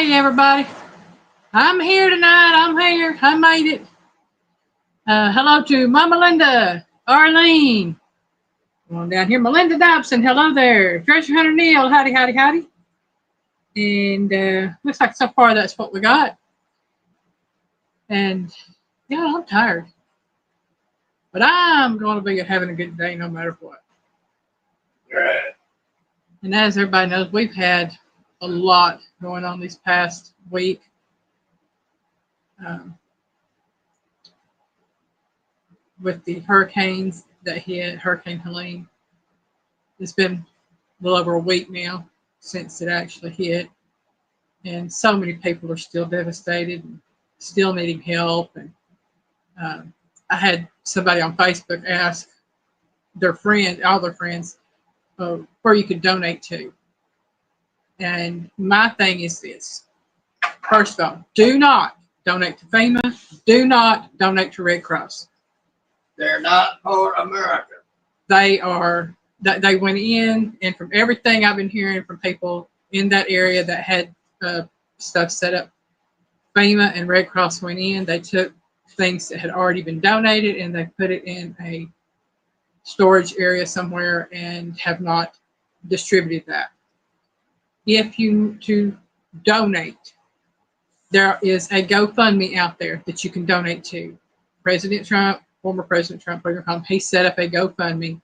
Hey everybody, I'm here tonight. I'm here. I made it. Hello to Mama Linda, Arlene. On down here, Melinda Dobson. Hello there. Treasure Hunter Neil. Howdy, howdy, howdy. And looks like so far that's what we got. And yeah, I'm tired, but I'm going to be having a good day no matter what. And as everybody knows, we've had a lot going on this past week. With the hurricanes that hit, Hurricane Helene. It's been a little over a week now since it actually hit. And so many people are still devastated and still needing help. And I had somebody on Facebook ask their friend, all their friends, where you could donate to. And my thing is this. First of all, do not donate to FEMA. Do not donate to Red Cross. They're not for America. They went in, and from everything I've been hearing from people in that area that had stuff set up, FEMA and Red Cross went in. They took things that had already been donated and they put it in a storage area somewhere and have not distributed that. If you to donate, there is a GoFundMe out there that you can donate to. President Trump, former President Trump, he set up a GoFundMe,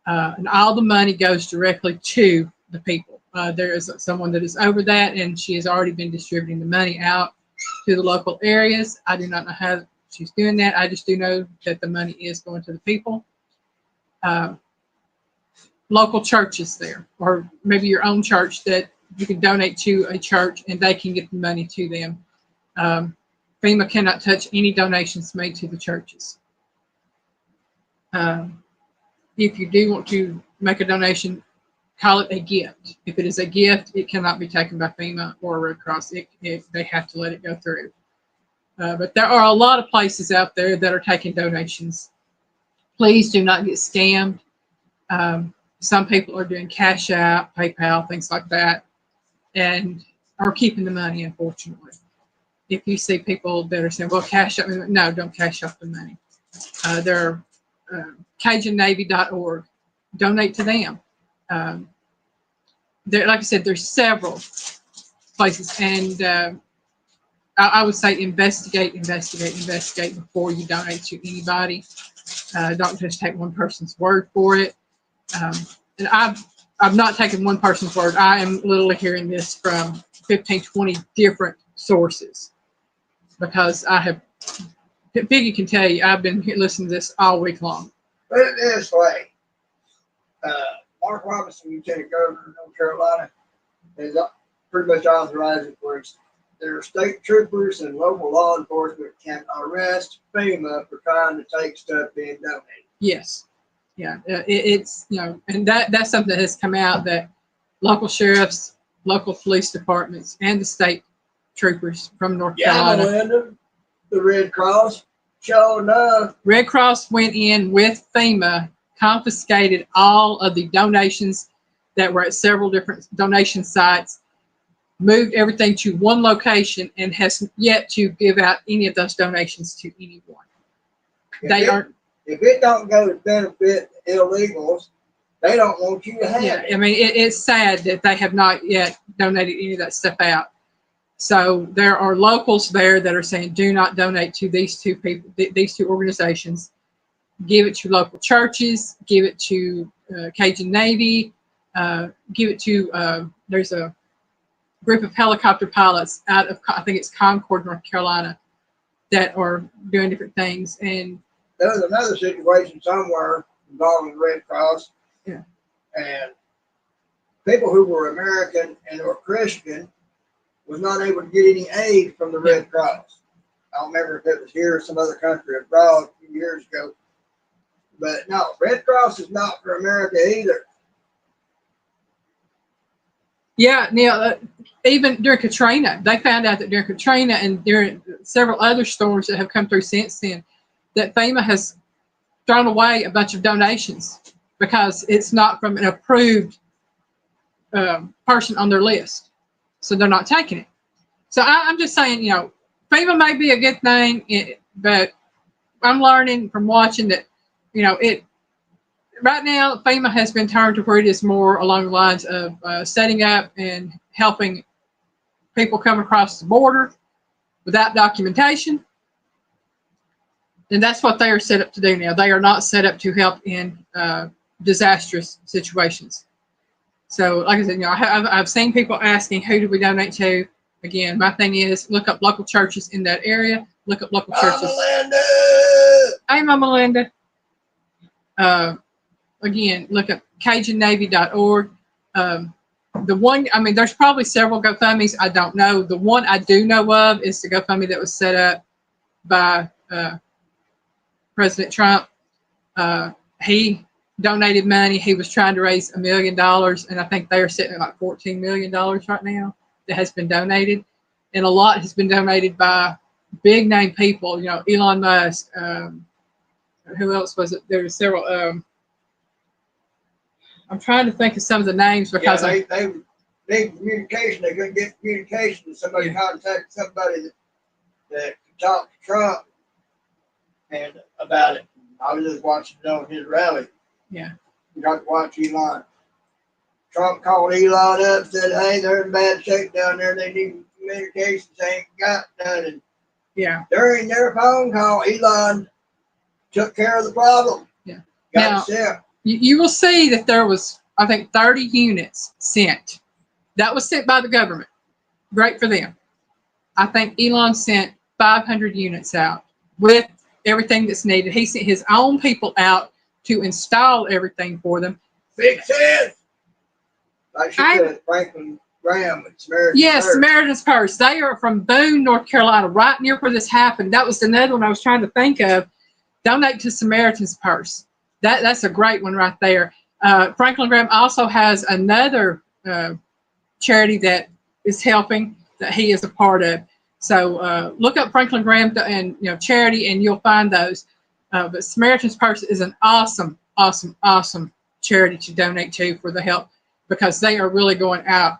and all the money goes directly to the people. There is someone that is over that, and she has already been distributing the money out to the local areas. I do not know how she's doing that. I just do know that the money is going to the people. Local churches there, or maybe your own church, that you can donate to a church and they can get the money to them. FEMA cannot touch any donations made to the churches. If you do want to make a donation, call it a gift. If it is a gift, it cannot be taken by FEMA or Red Cross. They have to let it go through. But there are a lot of places out there that are taking donations. Please do not get scammed. Some people are doing Cash App, PayPal, things like that, and are keeping the money, unfortunately. If you see people that are saying, well, cash up, no, don't cash up the money. There are CajunNavy.org. Donate to them. Like I said, there's several places, and I would say investigate before you donate to anybody. Don't just take one person's word for it. And I've not taken one person's word. I am literally hearing this from 15, 20 different sources, because I have, Piggy can tell you, I've been listening to this all week long. Put it this way. Mark Robinson, Lieutenant Governor of North Carolina, has pretty much authorized it for their state troopers and local law enforcement can arrest FEMA for trying to take stuff being donated. Yes. Yeah, it's, and that's something that has come out, that local sheriffs, local police departments, and the state troopers from North Carolina. Melinda, the Red Cross, sure enough. Red Cross went in with FEMA, confiscated all of the donations that were at several different donation sites, moved everything to one location, and has yet to give out any of those donations to anyone. If it don't go to benefit illegals, they don't want you to have it. I mean, it's sad that they have not yet donated any of that stuff out. So there are locals there that are saying, do not donate to these two people, these two organizations. Give it to local churches. Give it to Cajun Navy. Give it to, there's a group of helicopter pilots out of, I think it's Concord, North Carolina, that are doing different things. And there was another situation somewhere involving the Red Cross. Yeah. And people who were American and were Christian was not able to get any aid from the Red Cross. I don't remember if it was here or some other country abroad a few years ago. But no, Red Cross is not for America either. Yeah, Neil, even during Katrina, they found out that during Katrina and during several other storms that have come through since then, that FEMA has thrown away a bunch of donations because it's not from an approved person on their list. So they're not taking it. So I'm just saying, FEMA may be a good thing, but I'm learning from watching that, it right now FEMA has been turned to where it is more along the lines of setting up and helping people come across the border without documentation. And that's what they are set up to do now. They are not set up to help in disastrous situations. So, like I said, I've seen people asking, who do we donate to? Again, my thing is look up local churches in that area. Look up local churches. Linda! Hey, Mama Linda. Again, look up CajunNavy.org. There's probably several GoFundMes. I don't know. The one I do know of is the GoFundMe that was set up by President Trump. He donated money. He was trying to raise $1 million, and I think they are sitting at like $14 million right now that has been donated. And a lot has been donated by big name people, Elon Musk. Who else was it? There were several. I'm trying to think of some of the names because they need communication. They couldn't get communication. Somebody contacted somebody that could talk to Trump and about it. I was just watching it on his rally. Yeah. You got to watch Elon. Trump called Elon up, said, hey, they're in bad shape down there. They need communications. They ain't got none. And during their phone call, Elon took care of the problem. Yeah. Got it sent. You will see that there was, I think, 30 units sent. That was sent by the government. Great for them. I think Elon sent 500 units out with everything that's needed. He sent his own people out to install everything for them. Fix it! Like she said, Franklin Graham and Samaritan's Purse. Samaritan's Purse. They are from Boone, North Carolina, right near where this happened. That was another one I was trying to think of. Donate to Samaritan's Purse. That's a great one right there. Franklin Graham also has another charity that is helping that he is a part of. So look up Franklin Graham and charity, and you'll find those. But Samaritan's Purse is an awesome, awesome, awesome charity to donate to for the help, because they are really going out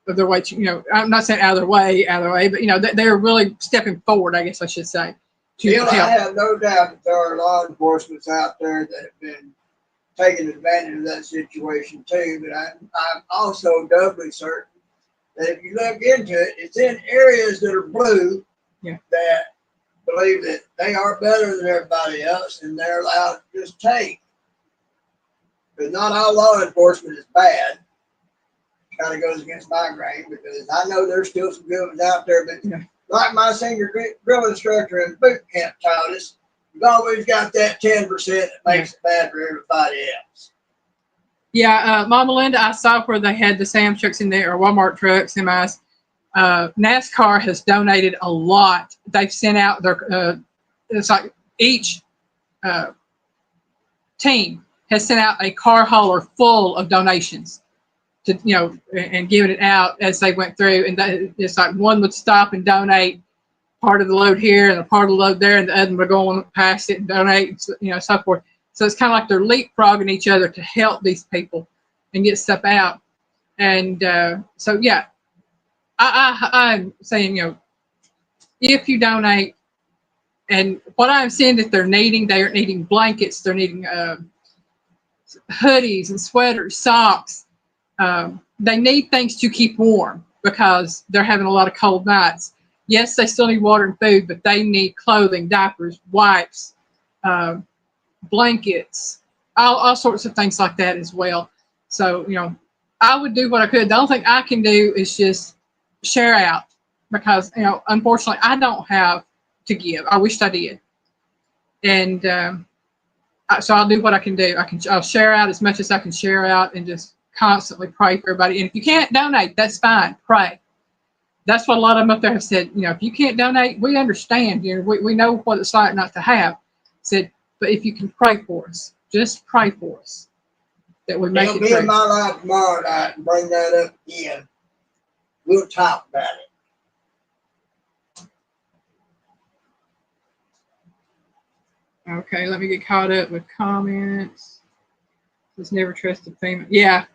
of their way to, I'm not saying out of their way, but they are really stepping forward, I guess I should say. I have no doubt that there are law enforcement out there that have been taking advantage of that situation too. But I'm also doubly certain that if you look into it, it's in areas that are blue that believe that they are better than everybody else and they're allowed to just take. But not all law enforcement is bad. Kind of goes against my grain, because I know there's still some good ones out there, but like my senior drill instructor in boot camp taught us, you've always got that 10% that makes it bad for everybody else. Yeah, Mama Linda, I saw where they had the Sam trucks in there, or Walmart trucks, semis. NASCAR has donated a lot. They've sent out their, it's like each team has sent out a car hauler full of donations to, and giving it out as they went through. And it's like one would stop and donate part of the load here and a part of the load there, and the other would go on past it and donate, so forth. So it's kind of like they're leapfrogging each other to help these people and get stuff out. And I'm saying, if you donate, and what I'm seeing that they're needing blankets, they're needing hoodies and sweaters, socks. They need things to keep warm because they're having a lot of cold nights. Yes, they still need water and food, but they need clothing, diapers, wipes, blankets, all sorts of things like that as well. So, I would do what I could. The only thing I can do is just share out, because, unfortunately, I don't have to give. I wished I did. And so I'll do what I can do. I'll share out as much as I can share out, and just constantly pray for everybody. And if you can't donate, that's fine. Pray. That's what a lot of them up there have said. If you can't donate, we understand. We know what it's like not to have. Said, but if you can pray for us, just pray for us that we make it through. Be in my life tomorrow night and bring that up again. We'll talk about it. Okay, let me get caught up with comments. Just never trusted payment. Yeah.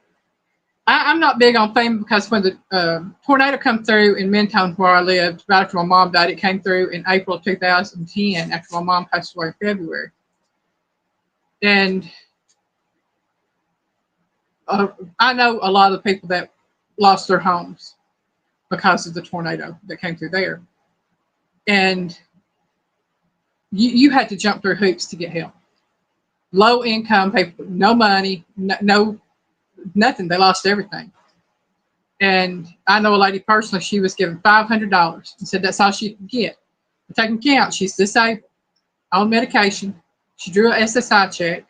I'm not big on FEMA because when the tornado come through in Mentone where I lived, right after my mom died, it came through in April of 2010 after my mom passed away in February. And I know a lot of people that lost their homes because of the tornado that came through there. And you had to jump through hoops to get help. Low income people, no money, no nothing. They lost everything. And I know a lady personally, she was given $500 and said that's all she could get. Taking account, she's disabled, on medication. She drew an SSI check,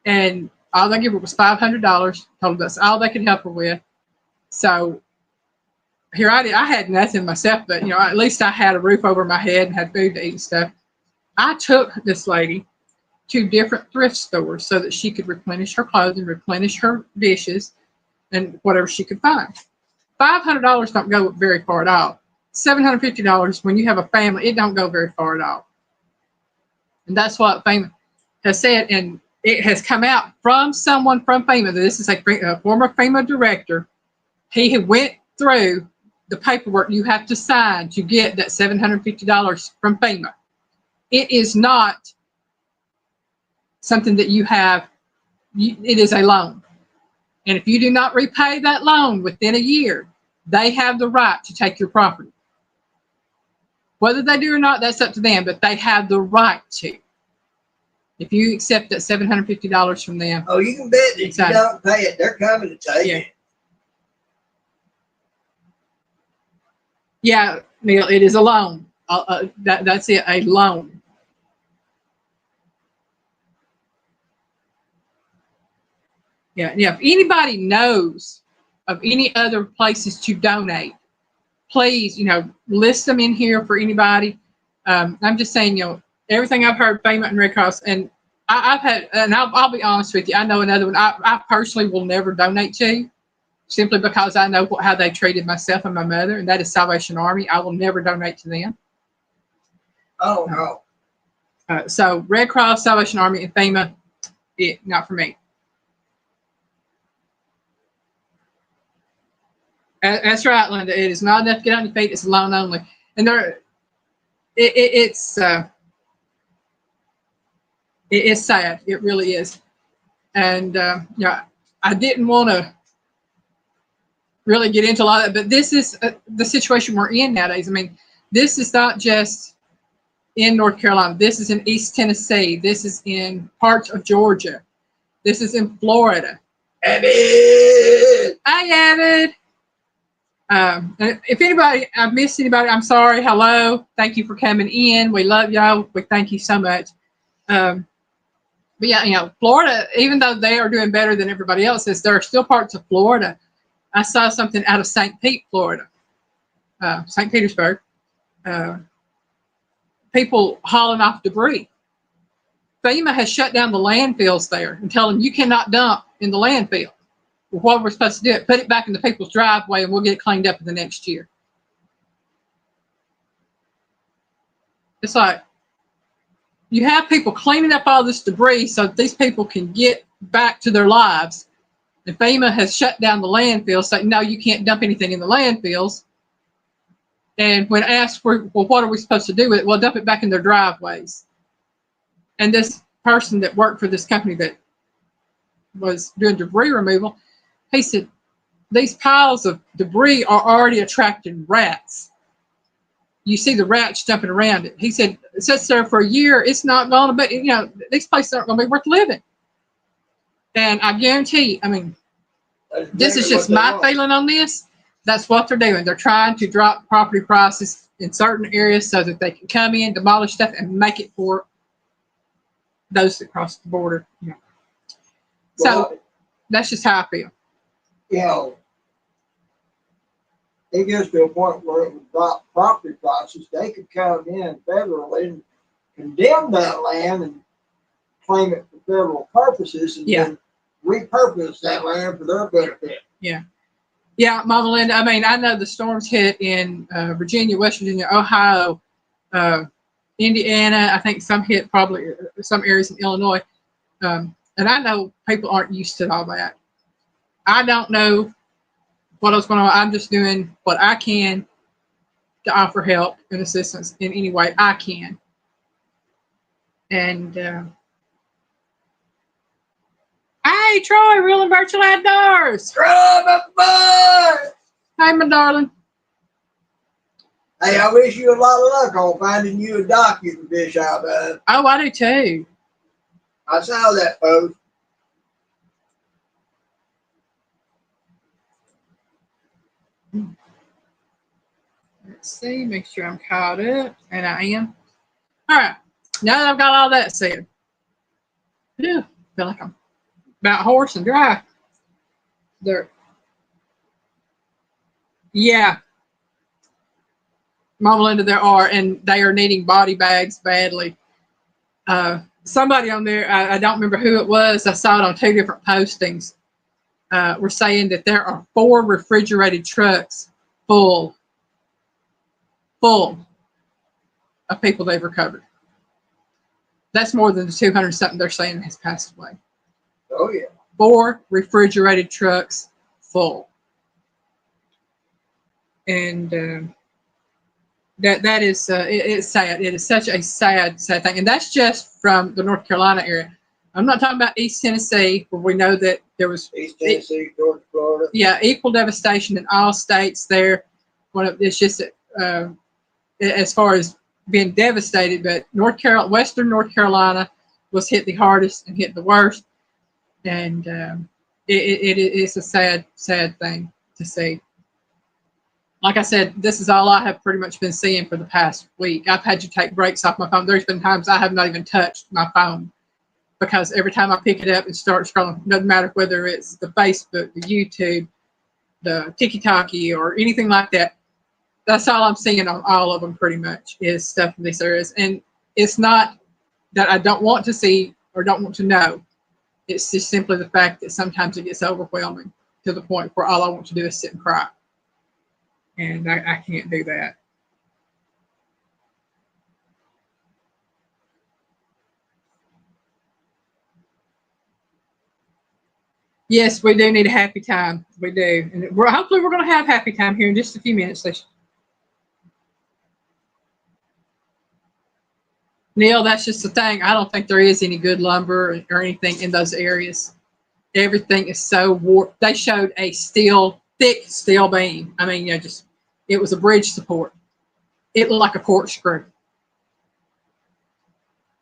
and all they gave her was $500. Told her that's all they could help her with. So here I did. I had nothing myself, but at least I had a roof over my head and had food to eat and stuff. I took this lady to different thrift stores so that she could replenish her clothing, replenish her dishes, and whatever she could find. $500 don't go very far at all. $750 when you have a family, it don't go very far at all. And that's what FEMA has said, and it has come out from someone from FEMA. This is a former FEMA director. He went through the paperwork you have to sign to get that $750 from FEMA. It is not something that you have. It is a loan. And if you do not repay that loan within a year, they have the right to take your property. Whether they do or not, that's up to them, but they have the right to. If you accept that $750 from them. Oh, you can bet that if you don't pay it, they're coming to take it. Yeah, Neil, it is a loan. That's it, a loan. Yeah. If anybody knows of any other places to donate, please, list them in here for anybody. I'm just saying, everything I've heard, FEMA and Red Cross, and I've had, and I'll be honest with you, I know another one I personally will never donate to, simply because I know how they treated myself and my mother, and that is Salvation Army. I will never donate to them. Oh, no. So Red Cross, Salvation Army, and FEMA, not for me. That's right, Linda. It is not enough to get on your feet. It's a loan only. And it's sad. It really is. And, I didn't want to really get into a lot of that, but this is the situation we're in nowadays. I mean, this is not just in North Carolina. This is in East Tennessee. This is in parts of Georgia. This is in Florida. Avid! Hi, Avid. If I've missed anybody, I'm sorry. Hello. Thank you for coming in. We love y'all. We thank you so much. But yeah, Florida, even though they are doing better than everybody else is, there are still parts of Florida. I saw something out of St. Pete, Florida, St. Petersburg. People hauling off debris. FEMA has shut down the landfills there and tell them you cannot dump in the landfill. What we're supposed to do, put it back in the people's driveway and we'll get it cleaned up in the next year. It's like you have people cleaning up all this debris so that these people can get back to their lives. And FEMA has shut down the landfills, saying, no, you can't dump anything in the landfills. And when asked for, well, what are we supposed to do with it? Well, dump it back in their driveways. And this person that worked for this company that was doing debris removal, he said, these piles of debris are already attracting rats. You see the rats jumping around it. He said, it sits there for a year. It's not going to be, these places aren't going to be worth living. And I guarantee, this is just my feeling on this. That's what they're doing. They're trying to drop property prices in certain areas so that they can come in, demolish stuff, and make it for those that cross the border. So that's just how I feel. It gets to a point where it would drop property prices. They could come in federally and condemn that land and claim it for federal purposes and then repurpose that land for their benefit. Yeah, Mama Linda, I know the storms hit in Virginia, West Virginia, Ohio, Indiana. I think some hit probably some areas in Illinois. And I know people aren't used to all that. I don't know what else going on. I'm just doing what I can to offer help and assistance in any way I can. And hey, Troy, real and virtual outdoors. Run, my Hey, my darling. Hey, I wish you a lot of luck on finding you a dock you can fish out of. Oh, I do too. I saw that post. Let's see, make sure I'm caught up, and I am. All right, now that I've got all that said, I feel like I'm about horse and dry. There, yeah, Mama Linda, there are, and they are needing body bags badly. Somebody on there, I don't remember who it was. I saw it on 2 different postings. Were saying that there are 4 refrigerated trucks full of people they've recovered. That's more than the 200 something they're saying has passed away. Oh, yeah. 4 refrigerated trucks full. And that is it's sad. It is such a sad thing. And that's just from the North Carolina area. I'm not talking about East Tennessee, where we know that there was East Tennessee, Georgia, Florida. Yeah, equal devastation in all states there. It's just as far as being devastated, but Western North Carolina was hit the hardest and hit the worst, and it's a sad thing to see. Like I said, this is all I have pretty much been seeing for the past week. I've had to take breaks off my phone. There's been times I have not even touched my phone because every time I pick it up and start scrolling, doesn't matter whether it's the Facebook, the YouTube, the TikTok, or anything like that. That's all I'm seeing on all of them pretty much is stuff in these areas. And it's not that I don't want to see or don't want to know. It's just simply the fact that sometimes it gets overwhelming to the point where all I want to do is sit and cry. And I can't do that. Yes, we do need a happy time. We do. And hopefully we're going to have happy time here in just a few minutes. Neil, that's just the thing. I don't think there is any good lumber or anything in those areas. Everything is so warped. They showed a thick steel beam. I mean, it was a bridge support. It looked like a corkscrew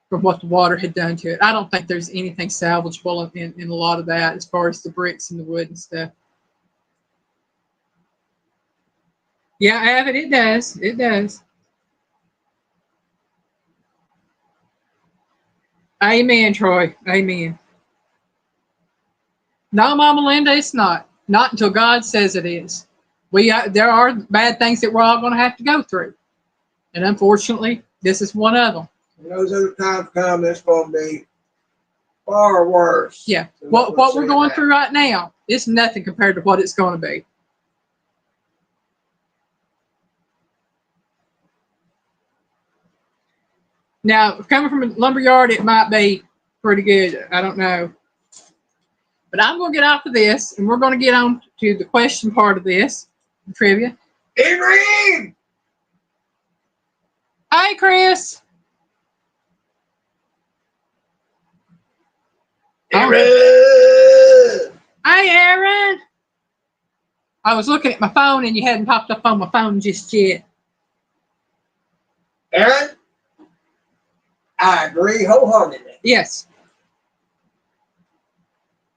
from what the water had done to it. I don't think there's anything salvageable in a lot of that as far as the bricks and the wood and stuff. Yeah, Avid, it does. It does. Amen, Troy. Amen. No, Mama Linda, it's not. Not until God says it is. There are bad things that we're all going to have to go through. And unfortunately, this is one of them. When those other times come, it's going to be far worse. Yeah. What we're going through right now is nothing compared to what it's going to be. Now, coming from a lumberyard, it might be pretty good. I don't know. But I'm going to get off of this, and we're going to get on to the question part of this, the trivia. Adrian! Hi, Chris. Aaron! Hi, Aaron. I was looking at my phone, and you hadn't popped up on my phone just yet. Aaron? I agree wholeheartedly. Yes.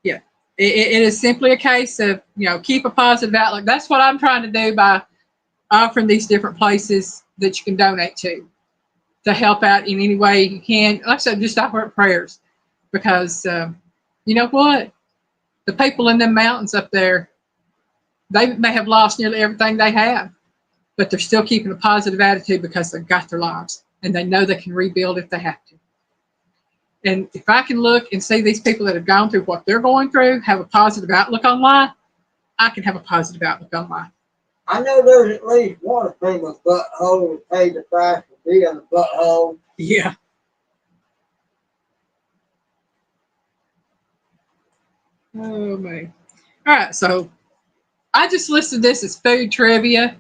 Yeah. It is simply a case of, keep a positive outlook. That's what I'm trying to do by offering these different places that you can donate to help out in any way you can. Like I said, just offer up prayers because you know what? The people in them mountains up there, they have lost nearly everything they have, but they're still keeping a positive attitude because they've got their lives and they know they can rebuild if they have to. And if I can look and see these people that have gone through what they're going through have a positive outlook on life, I can have a positive outlook on life. I know there's at least one famous butthole who paid the price for being a butthole. Yeah. Oh, man. All right, so I just listed this as food trivia,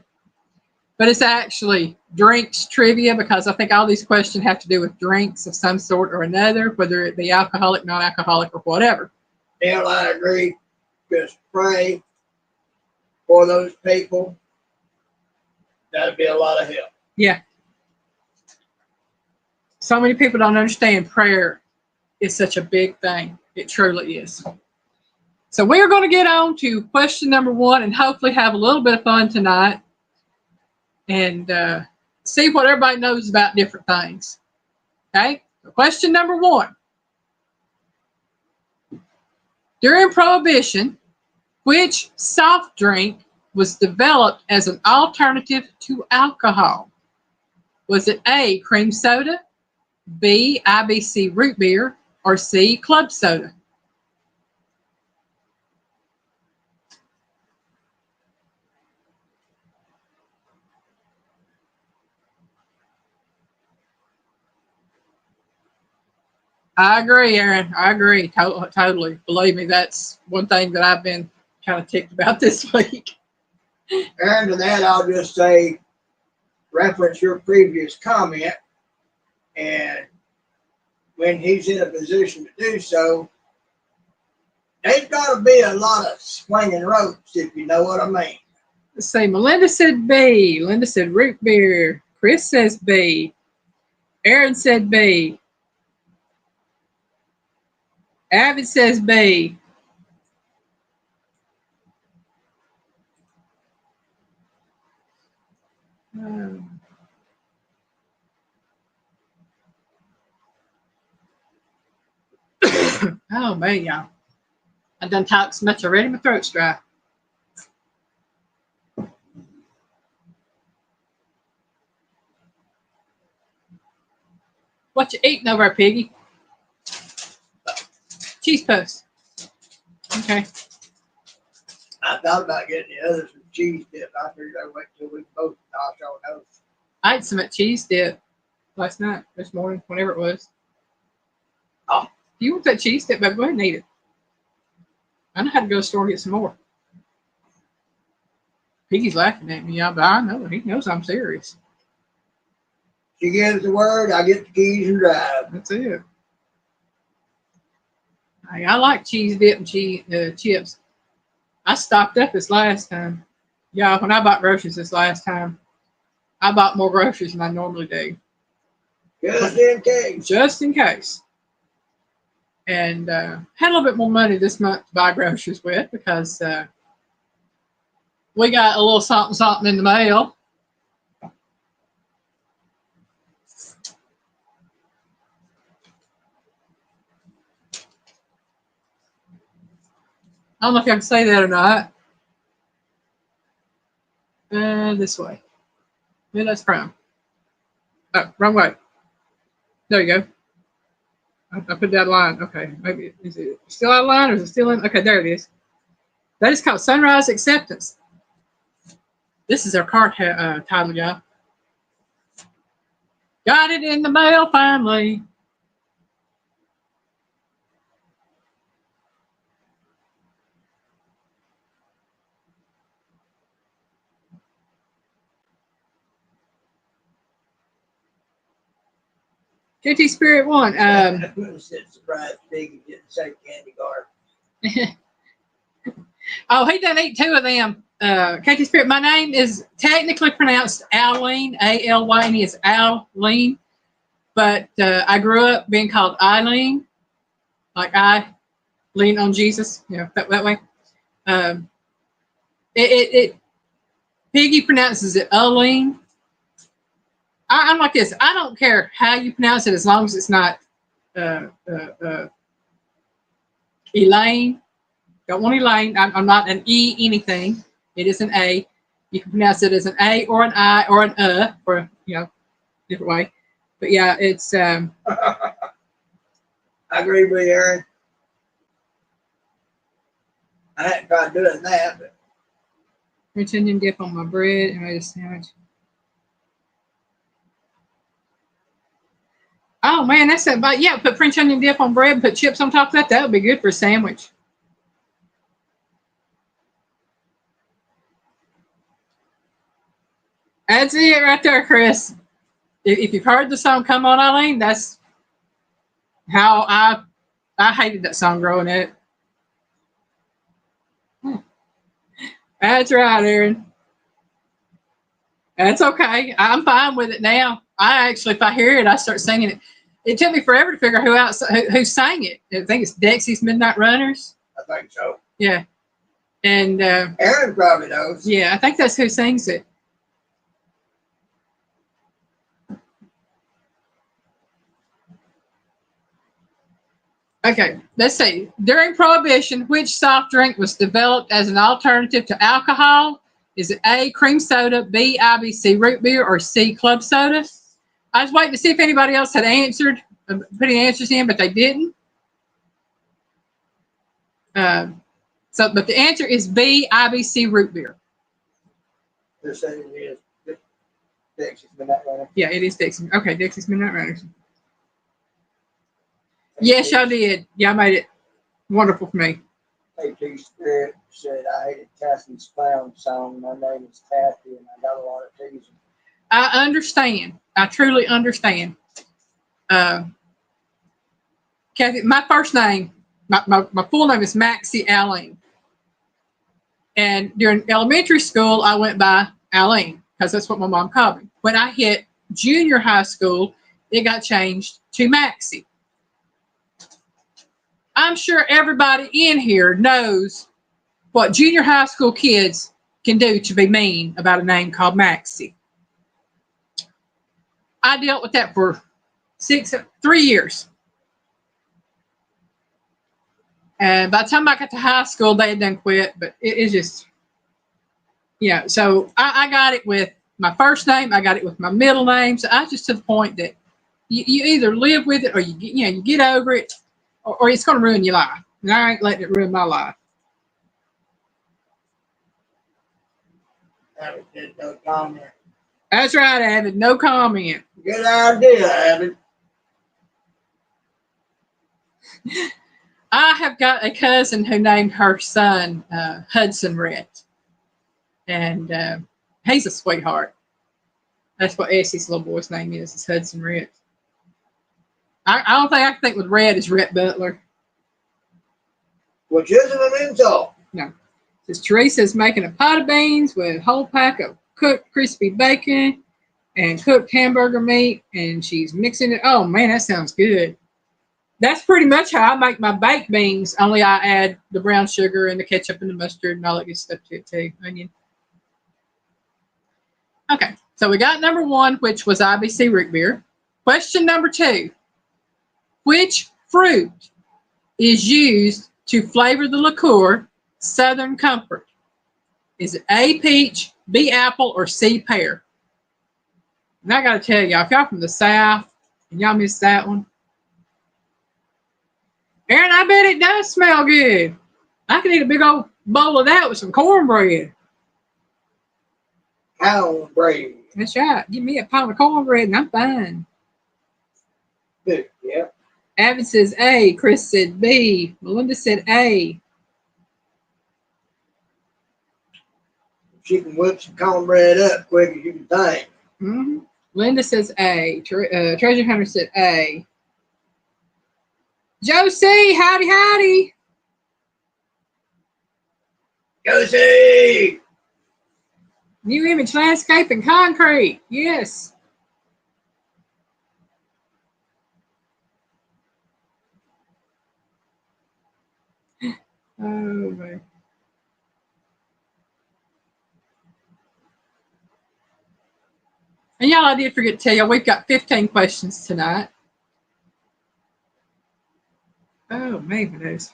but it's actually drinks trivia because I think all these questions have to do with drinks of some sort or another, whether it be alcoholic, non-alcoholic, or whatever. Neil, I agree. Just pray for those people. That'd be a lot of help. Yeah. So many people don't understand prayer is such a big thing. It truly is. So we're going to get on to question number 1 and hopefully have a little bit of fun tonight and see what everybody knows about different things. Okay? So question number 1. During Prohibition, which soft drink was developed as an alternative to alcohol? Was it A, cream soda, B, IBC root beer, or C, club soda? I agree, Aaron. I agree. Totally. Believe me, that's one thing that I've been kind of ticked about this week. Aaron, to that, I'll just say, reference your previous comment, and when he's in a position to do so, there's got to be a lot of swinging ropes, if you know what I mean. Let's see. Melinda said B. Linda said root beer. Chris says B. Aaron said B. Avid says B. Oh, man, y'all. I done talked so much already, my throat's dry. What you eating over there, Piggy? Cheese puffs. Okay. I thought about getting the others with cheese dip. I figured I'd wait till we both knocked on those. I ate some cheese dip last night, this morning, whenever it was. Oh, if you want that cheese dip, baby, go ahead and eat it. I know how to go to the store and get some more. Piggy's laughing at me, y'all, but I know he knows I'm serious. She gives the word, I get the keys and drive. That's it. I like cheese dip and chips. I stocked up this last time. Yeah, when I bought groceries this last time, I bought more groceries than I normally do. Just in case. Just in case. And had a little bit more money this month to buy groceries with because we got a little something in the mail. I don't know if I can say that or not. This way. Yeah, that's brown. Oh, wrong way. There you go. I put that line. Okay, maybe is it still out of line or is it still in? Okay, there it is. That is called Sunrise Acceptance. This is our card title, y'all. Got it in the mail finally. JT Spirit 1. Surprise pig and didn't say candy bar. Oh, he done eat 2 of them. KT Spirit, my name is technically pronounced Aline, A-L-Y-N-E is Aline, but I grew up being called Eileen, like I lean on Jesus, you know, that way. Piggy pronounces it Aline. I'm like this. I don't care how you pronounce it as long as it's not Elaine. Don't want Elaine. I'm not an E anything. It is an A. You can pronounce it as an A or an I or an or different way. But yeah, it's. I agree with you, Aaron. I hadn't tried doing that, but French onion dip on my bread and made a sandwich. Oh man, that's it. But yeah, put French onion dip on bread, put chips on top of that. That would be good for a sandwich. That's it right there, Chris. If you've heard the song "Come On, Eileen," that's how I hated that song growing up. That's right, Aaron. That's okay. I'm fine with it now. I actually, if I hear it, I start singing it. It took me forever to figure out who sang it. I think it's Dexy's Midnight Runners. I think so. Yeah, and Aaron probably knows. yeah, I think that's who sings it. Okay, let's see. During Prohibition, which soft drink was developed as an alternative to alcohol? Is it A, cream soda, B, IBC root beer, or C, club soda? I was waiting to see if anybody else had answered, putting answers in, but they didn't. But the answer is B, IBC root beer. They're saying it is Dexy's Midnight Runner. Yeah, it is Dixie. Okay, Dixie's Midnight Runners. Yes, y'all did. Y'all made it wonderful for me. AT Spirit said, I hated Cassie's clown song. My name is Kathy, and I got a lot of teasing. I understand. I truly understand. Kathy, my first name, my full name is Maxie Allen. And during elementary school, I went by Allen because that's what my mom called me. When I hit junior high school, it got changed to Maxie. I'm sure everybody in here knows what junior high school kids can do to be mean about a name called Maxie. I dealt with that for 3 years. And by the time I got to high school, they had done quit, but it's just, yeah. So I got it with my first name. I got it with my middle name. So I just to the point that you either live with it or you get over it, or it's going to ruin your life. And I ain't letting it ruin my life. Abbott did no comment. That's right, Abbott. No comment. Good idea, Abbott. I have got a cousin who named her son Hudson Rhett. And he's a sweetheart. That's what Essie's little boy's name is Hudson Rhett. I don't think I can think with Red is Rhett Butler. Which isn't an insult. No. Says Teresa's making a pot of beans with a whole pack of cooked crispy bacon and cooked hamburger meat, and she's mixing it. Oh man, that sounds good. That's pretty much how I make my baked beans, only I add the brown sugar and the ketchup and the mustard and all that good stuff to it too. Onion. Okay, so we got number 1, which was IBC root beer. Question number 2. Which fruit is used to flavor the liqueur Southern Comfort? Is it A, peach, B, apple, or C, pear? And I got to tell y'all, if y'all from the South and y'all missed that one, Aaron, I bet it does smell good. I can eat a big old bowl of that with some cornbread. Cornbread. That's right. Give me a pound of cornbread and I'm fine. Good, yeah. Abbott says A. Chris said B. Melinda said A. She can whip some cornbread up quick as you can think. Mm-hmm. Linda says A. Treasure Hunter said A. Joe C. Howdy, howdy. Josie! New Image Landscape and Concrete. Yes. Oh, man. And y'all, I did forget to tell y'all, we've got 15 questions tonight. Oh, maybe it is.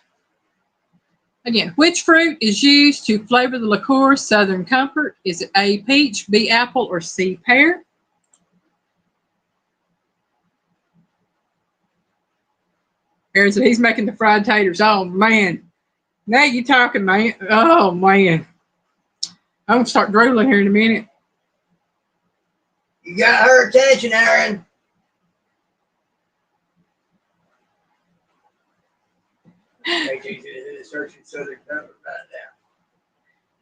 Again, which fruit is used to flavor the liqueur Southern Comfort? Is it A, peach, B, apple, or C, pear? Aaron said he's making the fried taters. Oh, man. Now you talking, man. Oh, man. I'm going to start drooling here in a minute. You got her attention, Aaron. Searching Southern Comfort right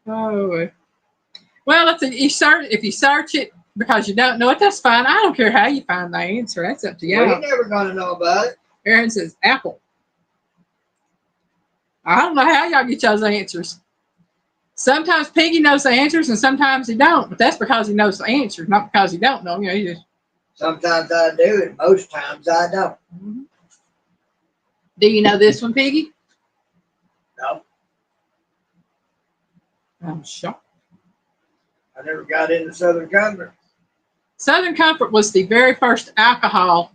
now. Oh, well, if you search it, because you don't know it, that's fine. I don't care how you find the answer. That's up to We y'all. ain't never gonna know about it. Aaron says apple. I don't know how y'all get y'all's answers. Sometimes Piggy knows the answers and sometimes he don't, but that's because he knows the answers, not because he don't know. You know, he just. Sometimes I do, and most times I don't. Mm-hmm. Do you know this one, Piggy? No, I'm shocked. I never got into Southern Comfort. Southern Comfort was the very first alcohol,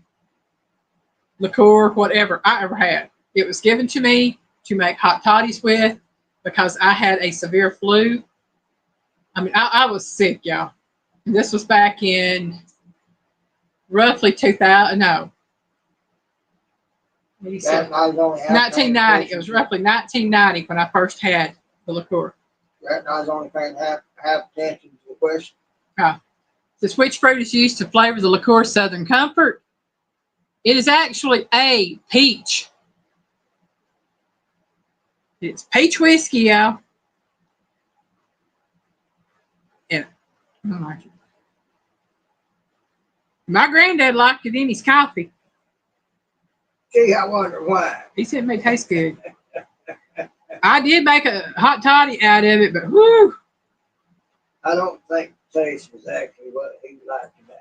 liqueur, whatever I ever had. It was given to me to make hot toddies with because I had a severe flu. I mean, I was sick, y'all. And this was back in roughly 2000, no. 1990. It was roughly 1990 when I first had the liqueur. I was only paying half attention to the question. Says which fruit is used to flavor the liqueur Southern Comfort? It is actually a peach. It's peach whiskey, y'all. And I don't like it. My granddad liked it in his coffee. Gee, I wonder why. He said it may taste good. I did make a hot toddy out of it, but whoo. I don't think the taste was actually what he liked about it.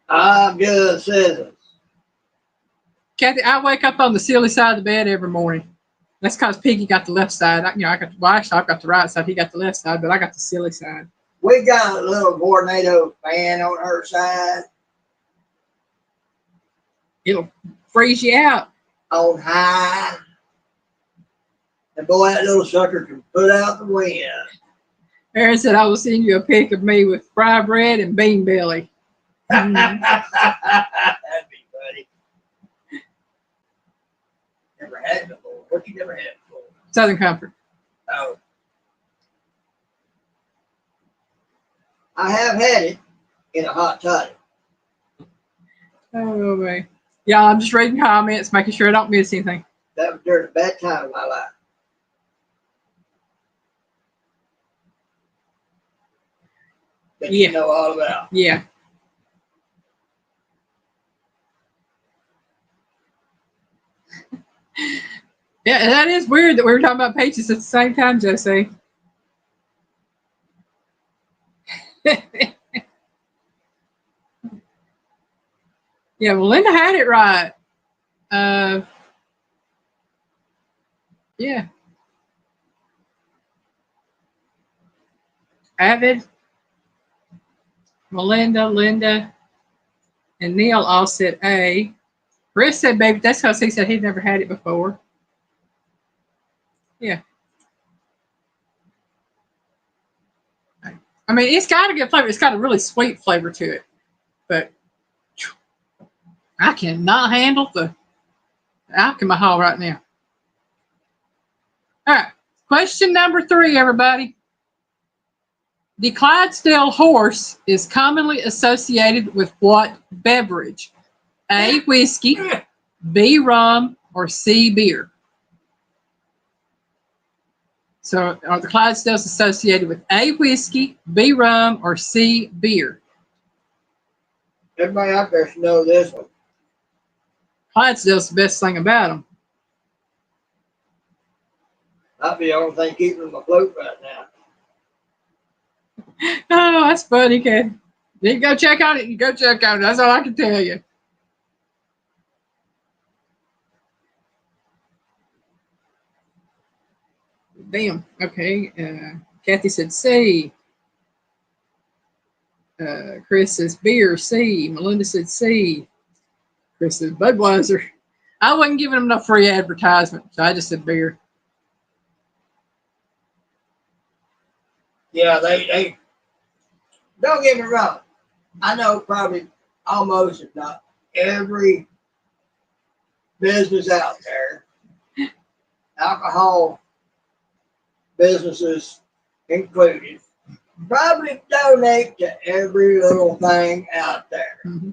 I'm just citizens. Kathy, I wake up on the silly side of the bed every morning. That's because Piggy got the left side. I got I've got the right side. He got the left side, but I got the silly side. We got a little tornado fan on her side. It'll freeze you out. On high. And boy, that little sucker can put out the wind. Aaron said, I will send you a pic of me with fry bread and bean belly. That'd be funny. Never had it before. What you never had before? Southern Comfort. Oh. I have had it in a hot toddy. Oh, man. Y'all, I'm just reading comments, making sure I don't miss anything. That was during a bad time in my life. That you know all about. Yeah. Yeah, that is weird that we were talking about peaches at the same time, Josie. Yeah, well, Linda had it right. Yeah. Avid, Melinda, Linda, and Neil all said A. Chris said baby. That's because he said he'd never had it before. Yeah. I mean, it's got a good flavor. It's got a really sweet flavor to it. But I cannot handle the alcohol right now. All right. Question number 3, everybody. The Clydesdale horse is commonly associated with what beverage? A, whiskey, B, rum, or C, beer? So are the Clydesdales associated with A, whiskey, B, rum, or C, beer? Everybody out there should know this one. Clydesdale's the best thing about them. That'd be the only thing keeping them afloat right now. Oh, that's funny, kid. You go check on it. You go check on it. That's all I can tell you. Damn. Okay. Kathy said C. Chris says beer, C. Melinda said C. Chris says Budweiser. I wasn't giving them enough free advertisement, so I just said beer. Yeah, they don't get me wrong. I know probably almost, if not every business out there, alcohol businesses included, probably donate to every little thing out there. Mm-hmm.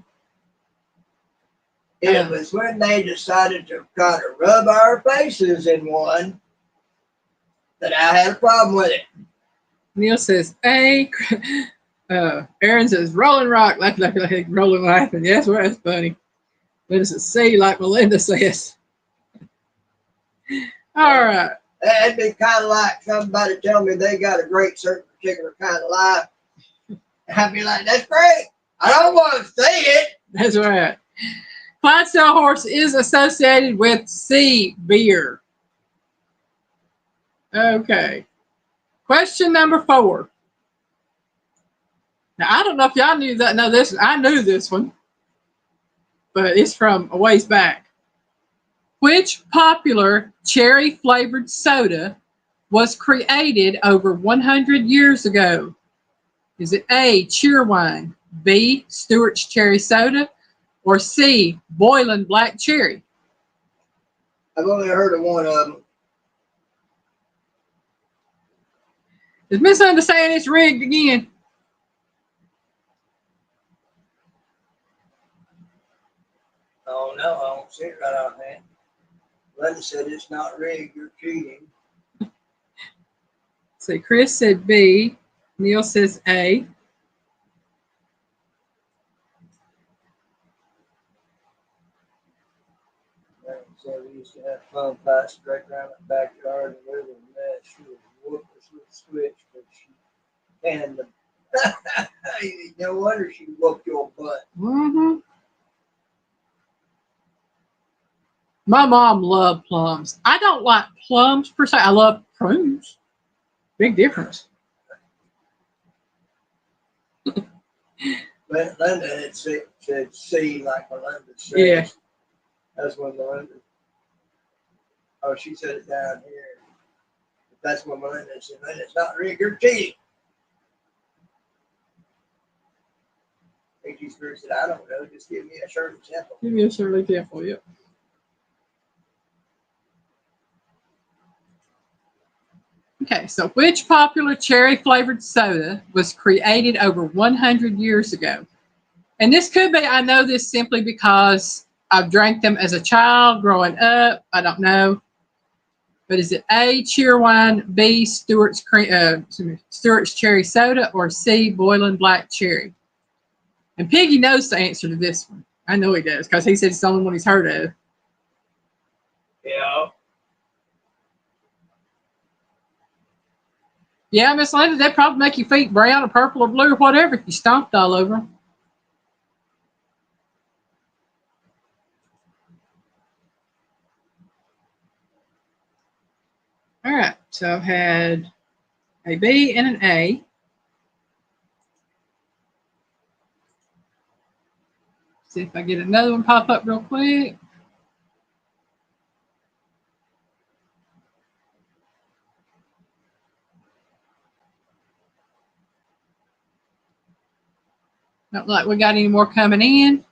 It was when they decided to kind of rub our faces in one that I had a problem with it. Neil says A. Aaron says Rolling Rock. Rolling laughing. Yes, well, that's funny. Linda says C, like Melinda says. All right. That'd be kind of like somebody telling me they got a great certain particular kind of life. I'd be like, that's great. I don't want to say it. That's right. Clydesdale horse is associated with C, beer. Okay. Question number 4. Now, I don't know if y'all knew that. No, this I knew this one, but it's from a ways back. Which popular cherry-flavored soda was created over 100 years ago? Is it A, Cheerwine, B, Stewart's Cherry Soda, or C, Boylan Black Cherry? I've only heard of one of them. Is Miss Linda saying it's rigged again? Oh, no, I don't see it right on there. Linda said it's not rigged, you're cheating. So Chris said B. Neil says A. So we used to have fun fights right around the backyard and we were mad. She would whoop us with a switch, but she and the no wonder she whooped your butt. Mm-hmm. My mom loved plums. I don't like plums per se. I love prunes. Big difference. Linda had said C like Melinda said. Yeah. That's when Melinda. Oh, she said it down here. But that's when Melinda said, "Linda, it's not rigged, you're cheating." AG Spirit said, "I don't know. Just give me a Shirley Temple." Give me a Shirley Temple, yep. Okay, so which popular cherry-flavored soda was created over 100 years ago? And this could be, I know this simply because I've drank them as a child growing up. I don't know. But is it A, Cheerwine, B, Stewart's Cherry Soda, or C, Boylan Black Cherry? And Piggy knows the answer to this one. I know he does because he said it's the only one he's heard of. Yeah. Yeah, Miss Linda, that'd probably make your feet brown or purple or blue or whatever if you stomped all over them. All right, so I've had a B and an A. See if I get another one pop up real quick. Not like we got any more coming in.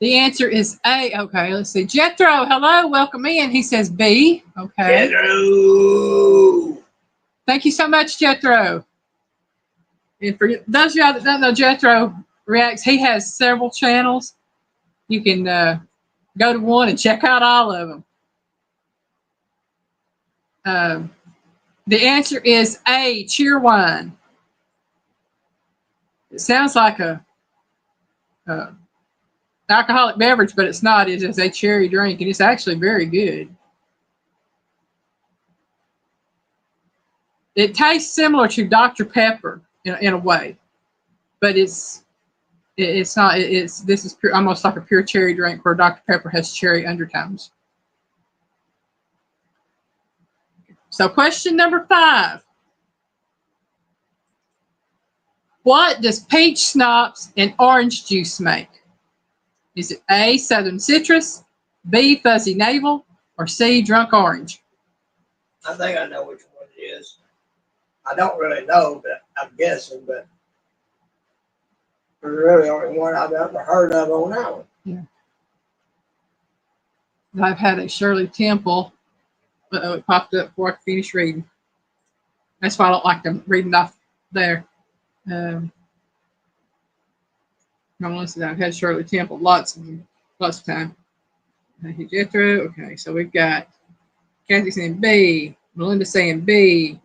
The answer is A. Okay, let's see. Jethro, hello, welcome in. He says B. Okay. Jethro. Thank you so much, Jethro. And for those of y'all that don't know, Jethro Reacts, he has several channels. You can go to one and check out all of them. The answer is A, Cheerwine. It sounds like a alcoholic beverage, but it's not. It is a cherry drink, and it's actually very good. It tastes similar to Dr. Pepper in a way, but it's not. This is pure, almost like a pure cherry drink where Dr. Pepper has cherry undertones. So question number 5. What does peach schnapps and orange juice make? Is it A, Southern Citrus, B, Fuzzy Navel, or C, Drunk Orange? I think I know which one it is. I don't really know, but I'm guessing, but it's really only one I've ever heard of on that one. Yeah. I've had a Shirley Temple. It popped up before I could finish reading. That's why I don't like them reading off there. I've had Shirley Temple lots of time. Thank you, Jethro. Okay, so we've got Kathy saying B, Melinda saying B,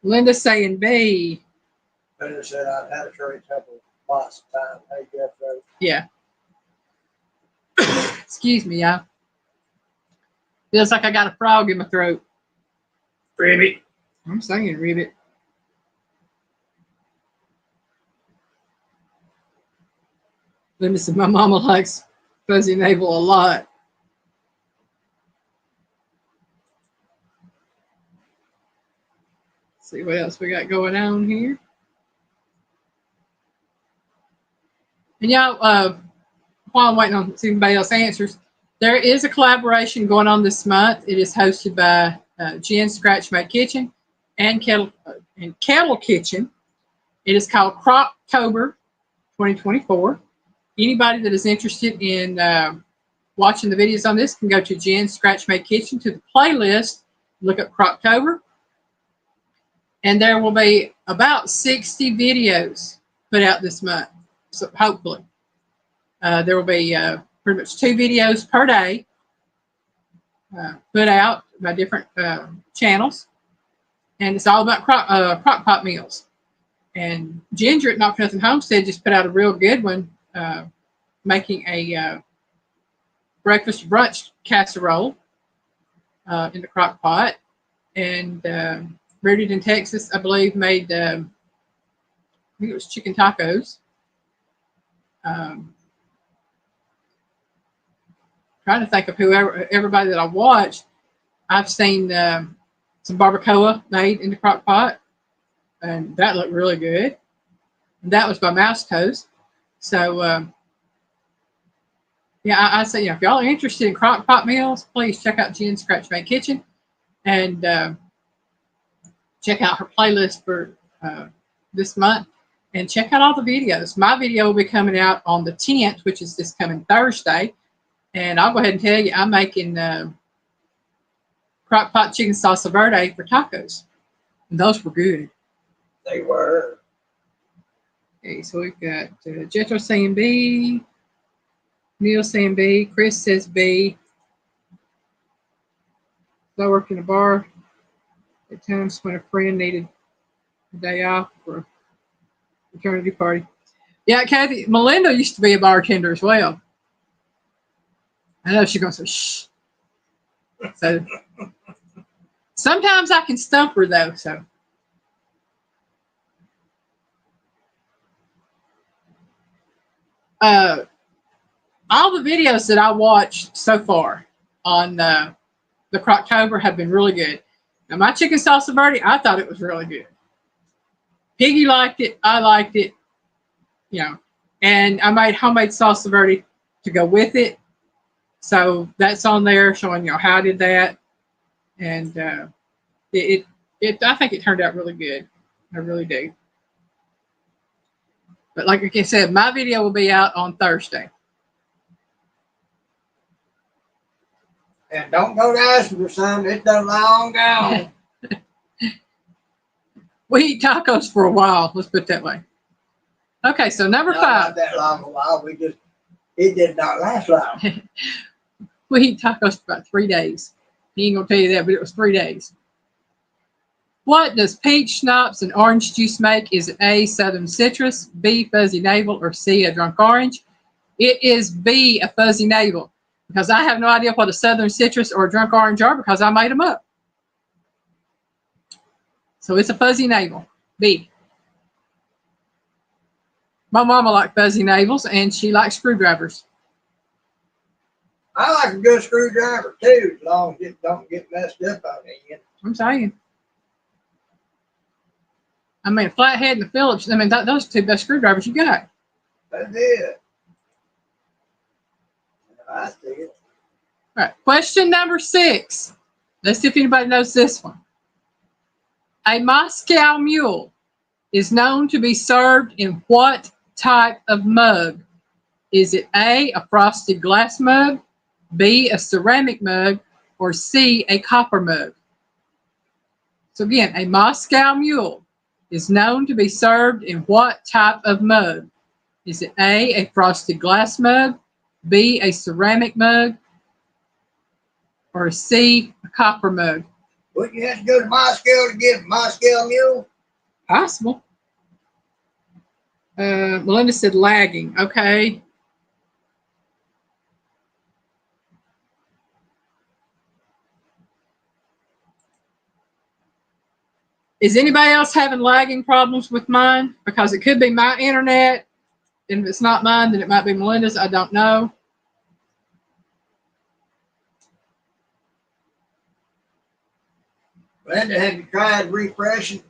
Linda saying B. Better said I'd had a trade couple lots of time. Hey, Jeff, Yeah. Excuse me, y'all. Feels like I got a frog in my throat. Ribbit. I'm saying ribbit. Linda said my mama likes fuzzy navel a lot. Let's see what else we got going on here. And y'all, while I'm waiting on to see anybody else answers, there is a collaboration going on this month. It is hosted by Jen Scratch My Kitchen and Kettle Kitchen. It is called Croptober 2024. Anybody that is interested in watching the videos on this can go to Jen Scratch My Kitchen to the playlist, look up Croptober, and there will be about 60 videos put out this month. So hopefully. There will be pretty much 2 videos per day put out by different channels. And it's all about crock pot meals. And Ginger at Knock Nothing Homestead just put out a real good one, making a breakfast brunch casserole in the crock pot. And Rooted in Texas, I believe, made, I think it was chicken tacos. Trying to think of everybody that I watched. I've seen some barbacoa made in the crock pot, and that looked really good. And that was by Mouse Toast. So, yeah, I say, if y'all are interested in crock pot meals, please check out Jen Scratch My Kitchen and check out her playlist for this month. And check out all the videos. My video will be coming out on the 10th, which is this coming Thursday. And I'll go ahead and tell you, I'm making crock pot chicken salsa verde for tacos. And those were good. They were. Okay, so we've got Jetro saying B, Neil saying B, Chris says B. I worked in a bar at times when a friend needed a day off for a fraternity party. Yeah, Kathy, Melinda used to be a bartender as well. I know she's going to say, shh. So sometimes I can stump her, though. So all the videos that I watched so far on the Croctober have been really good. Now, my chicken salsa verde, I thought it was really good. Piggy liked it. I liked it. And I made homemade salsa verde to go with it. So that's on there showing how I did that. And I think it turned out really good. I really do. But like I said, my video will be out on Thursday. And don't go to asking for some. It's done long gone. We eat tacos for a while. Let's put it that way. Okay, so number 5. Not that long a while. It did not last long. We eat tacos for about 3 days. He ain't gonna tell you that, but it was 3 days. What does peach schnapps and orange juice make? Is it A, Southern citrus, B, fuzzy navel, or C, a drunk orange? It is B, a fuzzy navel, because I have no idea what a Southern citrus or a drunk orange are because I made them up. So it's a fuzzy navel, B. My mama liked fuzzy navels, and she likes screwdrivers. I like a good screwdriver too, as long as it don't get messed up on the end. I'm saying. I mean, a flathead and a Phillips. I mean, those are 2 best screwdrivers you got. That's it. I see it. All right. Question number 6. Let's see if anybody knows this one. A Moscow Mule is known to be served in what type of mug? Is it A, a frosted glass mug, B, a ceramic mug, or C, a copper mug? So again, a Moscow Mule is known to be served in what type of mug? Is it A, frosted glass mug, B, a ceramic mug, or C, a copper mug? Wouldn't you have to go to Moscow to get Moscow mule? Possible. Melinda said lagging. Okay. Is anybody else having lagging problems with mine? Because it could be my internet. And if it's not mine, then it might be Melinda's. I don't know. Linda, have you tried refreshing?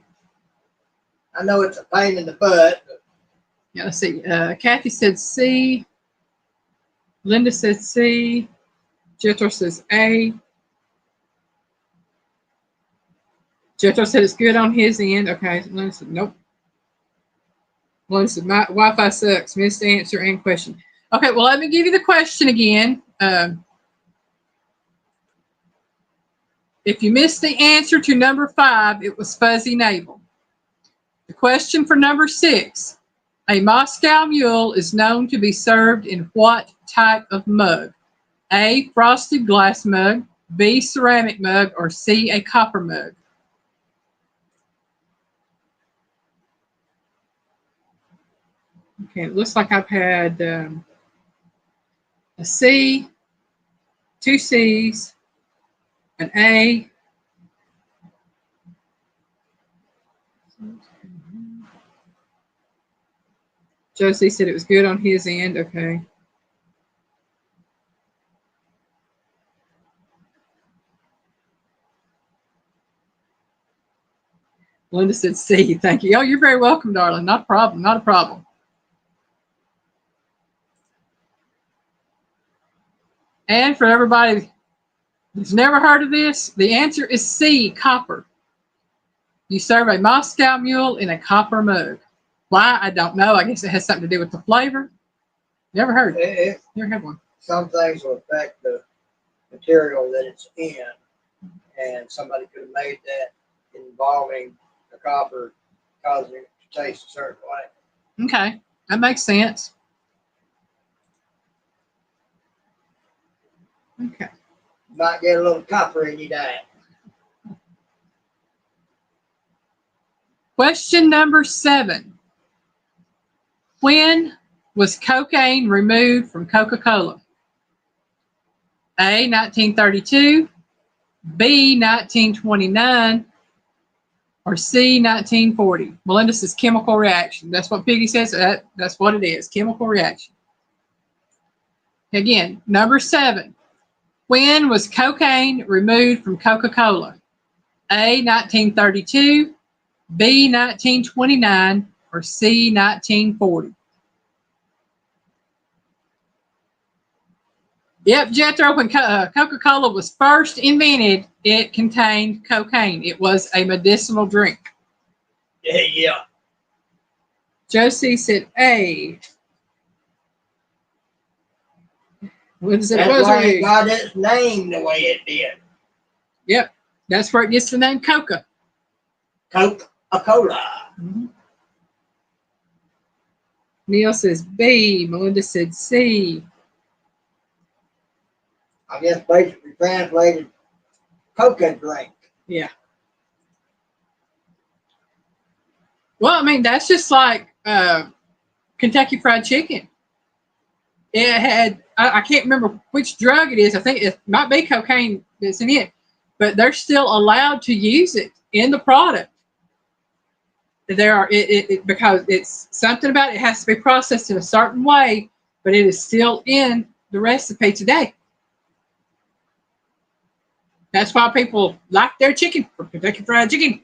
I know it's a pain in the butt. Yeah, let's see. Kathy said C. Linda said C. Jethro says A. Jethro said it's good on his end. Okay. Linda said nope. Melinda said my Wi-Fi sucks. Missed answer and question. Okay, well, let me give you the question again. If you missed the answer to number 5, it was fuzzy navel. The question for number 6. A Moscow mule is known to be served in what type of mug? A, frosted glass mug, B, ceramic mug, or C, a copper mug? Okay, it looks like I've had a C, 2 C's, an A. Josie said it was good on his end. Okay. Linda said C. Thank you. Oh, you're very welcome, darling. Not a problem. Not a problem. And for everybody who's never heard of this, the answer is C, copper. You serve a Moscow mule in a copper mug. Why? I don't know. I guess it has something to do with the flavor. Never heard. Never had one. Some things will affect the material that it's in, and somebody could have made that involving the copper, causing it to taste a certain way. Okay, that makes sense. Okay. You might get a little copper in your diet. Question number 7. When was cocaine removed from Coca-Cola? A, 1932, B, 1929, or C, 1940? Melinda says chemical reaction. That's what Piggy says. That's what it is, chemical reaction. Again, number 7. When was cocaine removed from Coca-Cola? A, 1932, B, 1929, or C, 1940? Yep, Jethro, when Coca-Cola was first invented, it contained cocaine. It was a medicinal drink. Yeah. Josie said A. What is it? That's why it got its name the way it did. Yep, that's where it gets the name Coca. Coca-Cola. Mm-hmm. Neil says B. Melinda said C. I guess basically translated coca drink. Yeah. Well, I mean, that's just like Kentucky Fried Chicken. It had, I can't remember which drug it is. I think it might be cocaine that's in it, but they're still allowed to use it in the product. There are because it's something about it has to be processed in a certain way, but it is still in the recipe today. That's why people like their chicken from Kentucky Fried Chicken.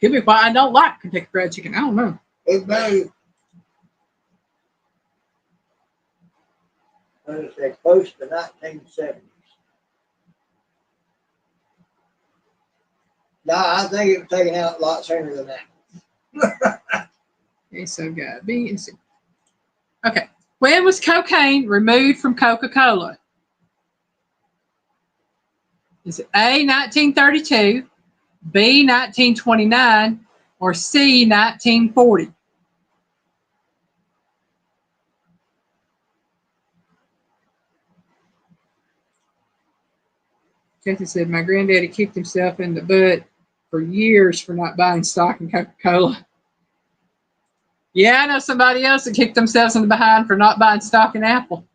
Could be why I don't like Kentucky Fried Chicken. I don't know. It's very close to the 1970s. No, I think it was taken out a lot sooner than that. Okay, so got B and C. Okay. When was cocaine removed from Coca-Cola? Is it A, 1932, B, 1929, or C, 1940? Kathy said, my granddaddy kicked himself in the butt for years for not buying stock in Coca-Cola. Yeah, I know somebody else that kicked themselves in the behind for not buying stock in Apple.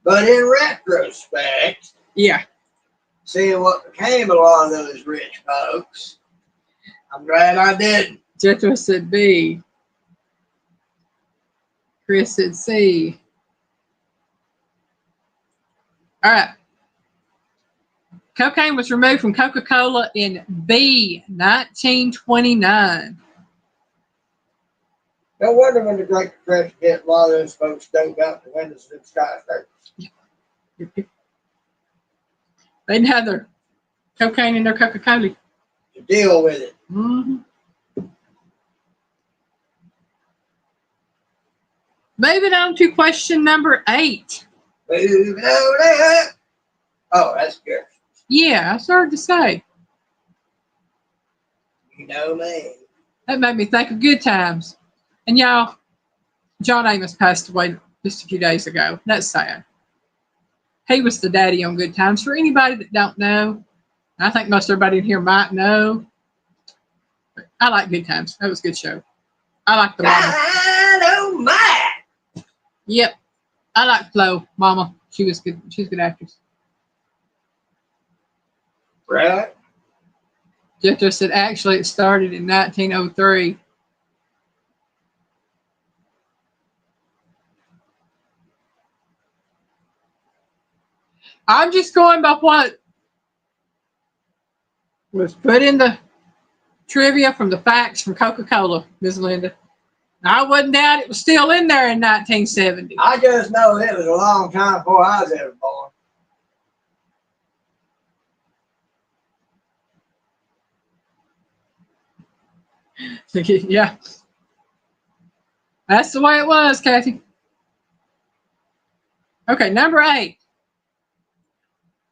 But in retrospect, yeah, seeing what became a lot of those rich folks, I'm glad I didn't. Jethro said B. Chris said C. All right. Cocaine was removed from Coca-Cola in B, 1929. No wonder when the Great Depression hit, a lot of those folks dove out the windows of the skyscrapers. They didn't have their cocaine in their Coca-Cola. To deal with it. Mm-hmm. Moving on to question number 8. Moving on. Oh, that's good. Yeah, I started to say. You know me. That made me think of good times. And y'all, John Amos passed away just a few days ago. That's sad. He was the daddy on Good Times. For anybody that don't know, I think most everybody in here might know. I like Good Times. That was a good show. I like the mama. Dynamite. Yep. I like Flo, mama. She was good. She's a good actress. Right. Jethro said actually it started in 1903. I'm just going by what was put in the trivia from the facts from Coca-Cola, Ms. Linda. I wouldn't doubt it was still in there in 1970. I just know it was a long time before I was ever born. Yeah. That's the way it was, Kathy. Okay, number 8.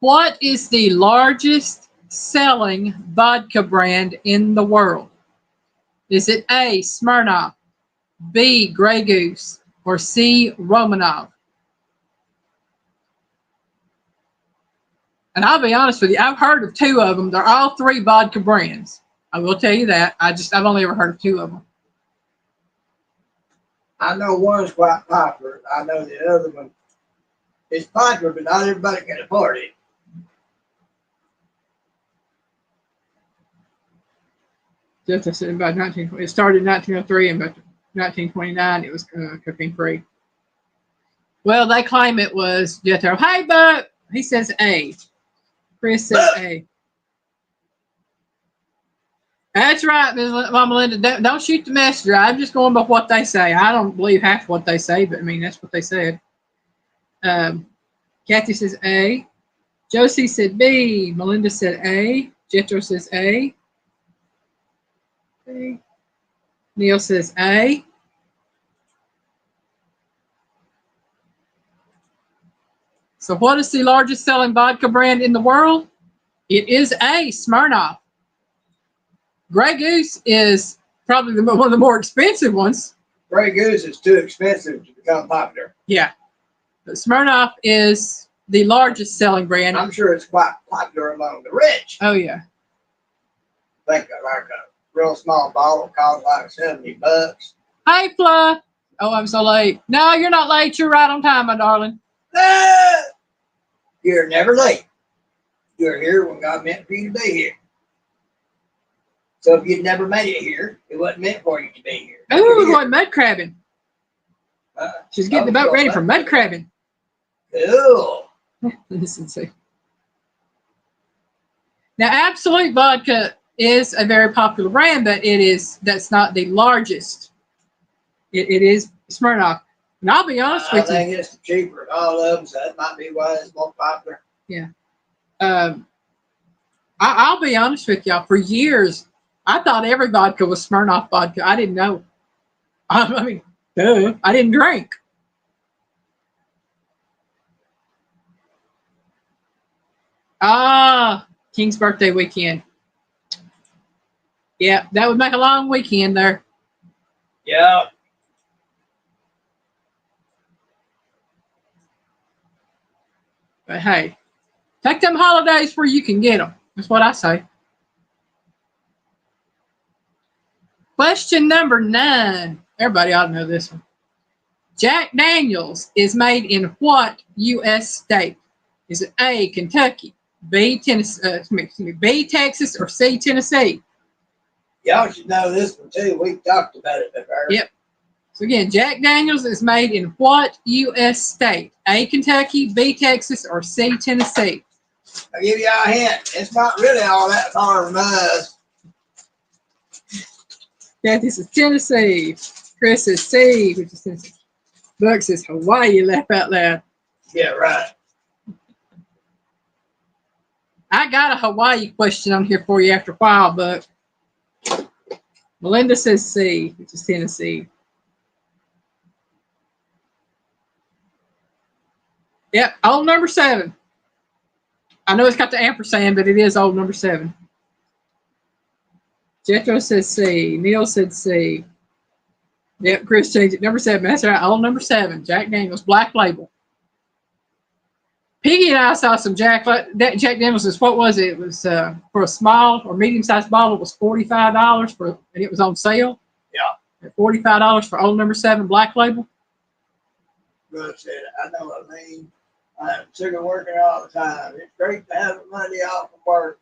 What is the largest selling vodka brand in the world? Is it A, Smirnoff, B, Grey Goose, or C, Romanov? And I'll be honest with you, I've heard of 2 of them. They're all 3 vodka brands. I will tell you that. I've only ever heard of 2 of them. I know one's quite popular. I know the other one is popular, but not everybody can afford it. Just I said about 1920. It started in 1903, and by 1929 it was cocaine free. Well, they claim it was Jethro. Hey, but he says A. Chris says A. That's right, Ms. Mama Linda. Don't shoot the messenger. I'm just going by what they say. I don't believe half what they say, but I mean, that's what they said. Kathy says A. Josie said B. Melinda said A. Jethro says A. A. Neil says A. So what is the largest selling vodka brand in the world? It is A, Smirnoff. Grey Goose is probably one of the more expensive ones. Grey Goose is too expensive to become popular. Yeah. But Smirnoff is the largest selling brand. I'm sure it's quite popular among the rich. Oh, yeah. Think of like a real small bottle costs like $70. Hey, Fla. Oh, I'm so late. No, you're not late. You're right on time, my darling. You're never late. You're here when God meant for you to be here. So if you'd never made it here, it wasn't meant for you to be here. Oh, we're going mud crabbing. She's getting the boat ready for mud crabbing. Cool. Listen, see. Now, Absolute Vodka is a very popular brand, but that's not the largest. It is Smirnoff. And I'll be honest with you. I think it's cheaper than all of them, so that might be why it's more popular. Yeah. I'll be honest with y'all. For years, I thought every vodka was Smirnoff vodka. I didn't know. I mean, duh. I didn't drink. King's birthday weekend. Yeah, that would make a long weekend there. Yeah. But hey, Take them holidays where you can get them. That's what I say. Question number 9. Everybody ought to know this one. Jack Daniels is made in what U.S. state? Is it A, Kentucky, B, Tennessee, B, Texas, or C, Tennessee? Y'all should know this one too. We talked about it before. Yep. So again, Jack Daniels is made in what U.S. state? A, Kentucky, B, Texas, or C, Tennessee? I'll give y'all a hint. It's not really all that far from us. Yeah, this is Tennessee. Chris says C, which is Tennessee. Buck says Hawaii. Laugh out loud. Yeah, right. I got a Hawaii question on here for you after a while, Buck. Melinda says C, which is Tennessee. Yep, old number 7. I know it's got the ampersand, but it is old number 7. Jethro says C. Neil said C. Yep, Chris changed it. Number 7. That's right, old number 7. Jack Daniels, black label. Piggy and I saw some Jack Daniels. What was it? It was for a small or medium-sized bottle. It was $45 and it was on sale. Yeah. $45 for old number 7 black label. Good said it. I know what I mean. I'm sick of working all the time. It's great to have a Monday off from work.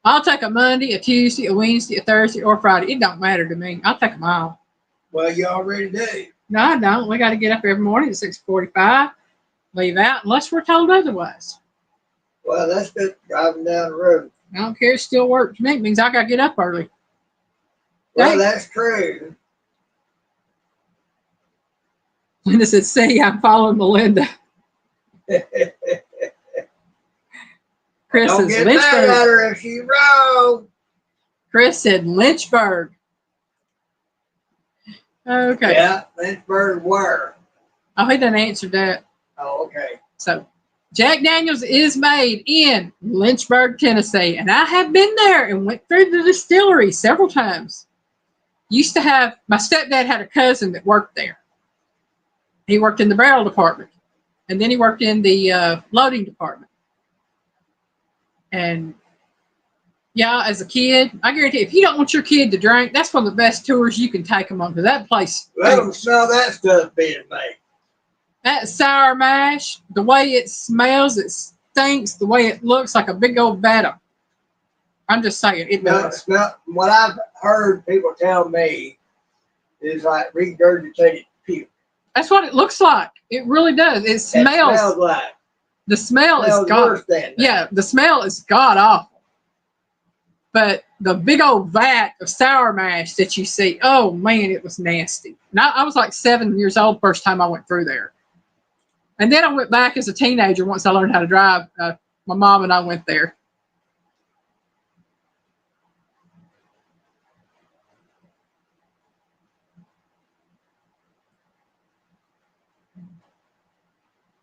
I'll take a Monday, a Tuesday, a Wednesday, a Thursday, or Friday. It don't matter to me. I'll take them all. Well, you already do. No, I don't. We got to get up every morning at 6:45. Leave out unless we're told otherwise. Well, that's just driving down the road. I don't care. It still works to me. It means I got to get up early. Well, Hey. that's true. Linda said, "See, I'm following Melinda." Chris Don't says get mad at Lynchburg. her if she's wrong. Chris said Lynchburg. Okay. Yeah, Lynchburg were. Oh, he done answered that. Oh, okay. So, Jack Daniels is made in Lynchburg, Tennessee, and I have been there and went through the distillery several times. Used to have my stepdad had a cousin that worked there. He worked in the barrel department, and then he worked in the loading department. And yeah, as a kid, I guarantee if you don't want your kid to drink, that's one of the best tours you can take them on, because that place. Let them smell that stuff being made. That sour mash, the way it smells, it stinks, the way it looks like a big old vat of. I'm just saying, it does. What I've heard people tell me is like regurgitated puke. That's what it looks like. It really does. It smells like. The smell is god. Yeah, the smell is god awful. But the big old vat of sour mash that you see, oh man, it was nasty. Now I was like 7 years old first time I went through there, and then I went back as a teenager once I learned how to drive. My mom and I went there.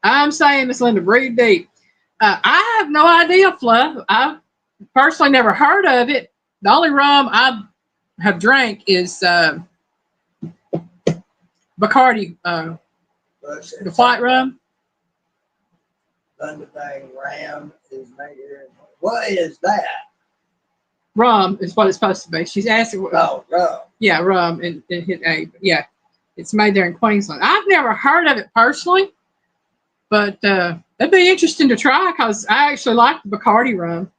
I'm saying, Miss Linda, breathe deep. I have no idea, Fluff. I've personally never heard of it. The only rum I have drank is Bacardi, the white rum. Ram is made here. What is that? Rum is what it's supposed to be. She's asking. Oh, rum. Yeah, rum and hit A. Yeah, it's made there in Queensland. I've never heard of it personally, but it'd be interesting to try because I actually like the Bacardi rum.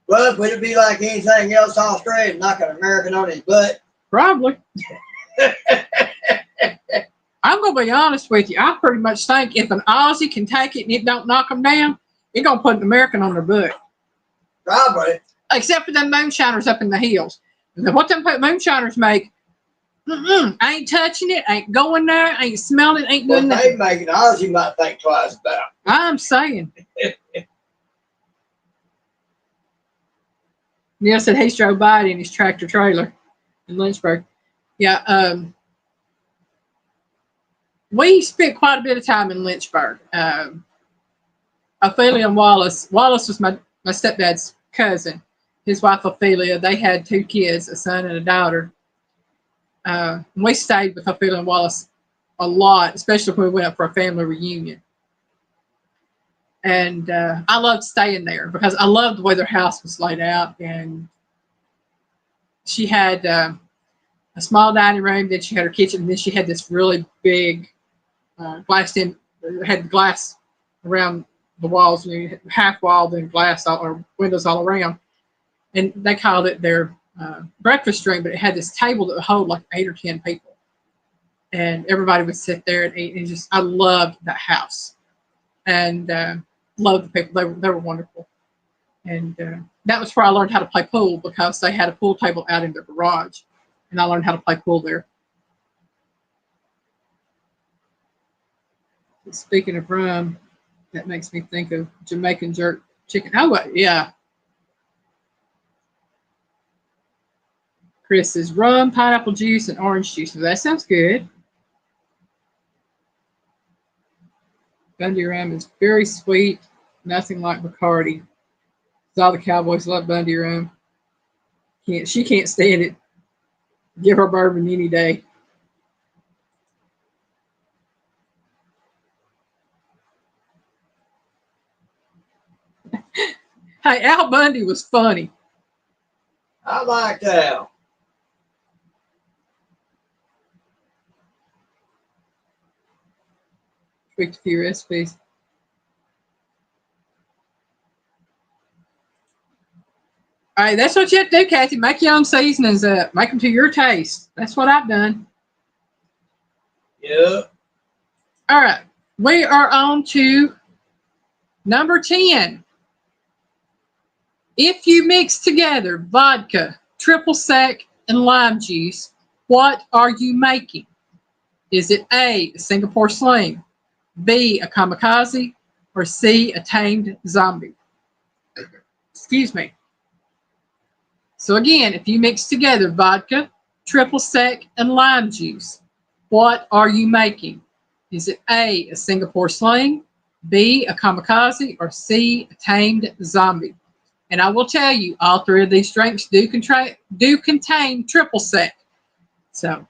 Well, would it be like anything else Australian, knock an American on his butt? Probably. I'm going to be honest with you. I pretty much think if an Aussie can take it and it don't knock them down, it's going to put an American on their butt. Probably. Except for them moonshiners up in the hills. What them moonshiners make, I ain't touching it, ain't going there, ain't smelling it, ain't doing nothing. They make an Aussie might think twice about. I'm saying. Neil said he drove by it in his tractor trailer in Lynchburg. Yeah, we spent quite a bit of time in Lynchburg. Ophelia and Wallace. Wallace was my stepdad's cousin. His wife Ophelia. They had 2 kids, a son and a daughter. We stayed with Ophelia and Wallace a lot, especially when we went up for a family reunion. And I loved staying there because I loved the way their house was laid out. And she had a small dining room, then she had her kitchen, and then she had this really big glassed in, had glass around the walls, half wall, then glass or windows all around. And they called it their breakfast room, but it had this table that would hold like 8 or 10 people. And everybody would sit there and eat. And just, I loved that house and loved the people. They were wonderful. And that was where I learned how to play pool because they had a pool table out in their garage. And I learned how to play pool there. Speaking of rum, that makes me think of Jamaican jerk chicken. Oh, yeah. Chris says rum, pineapple juice, and orange juice. That sounds good. Bundy rum is very sweet, nothing like Bacardi. All the cowboys love Bundy rum. She can't stand it. Give her bourbon any day. Hey, Al Bundy was funny. I like Al. Tweaked a few recipes. All right, that's what you have to do, Kathy. Make your own seasonings up. Make them to your taste. That's what I've done. Yeah. All right, we are on to number 10. If you mix together vodka, triple sec, and lime juice, what are you making? Is it A, a Singapore sling, B, a kamikaze, or C, a tamed zombie? Excuse me. So again, if you mix together vodka, triple sec, and lime juice, what are you making? Is it A, a Singapore sling, B, a kamikaze, or C, a tamed zombie? And I will tell you, all three of these drinks do contain triple sec. So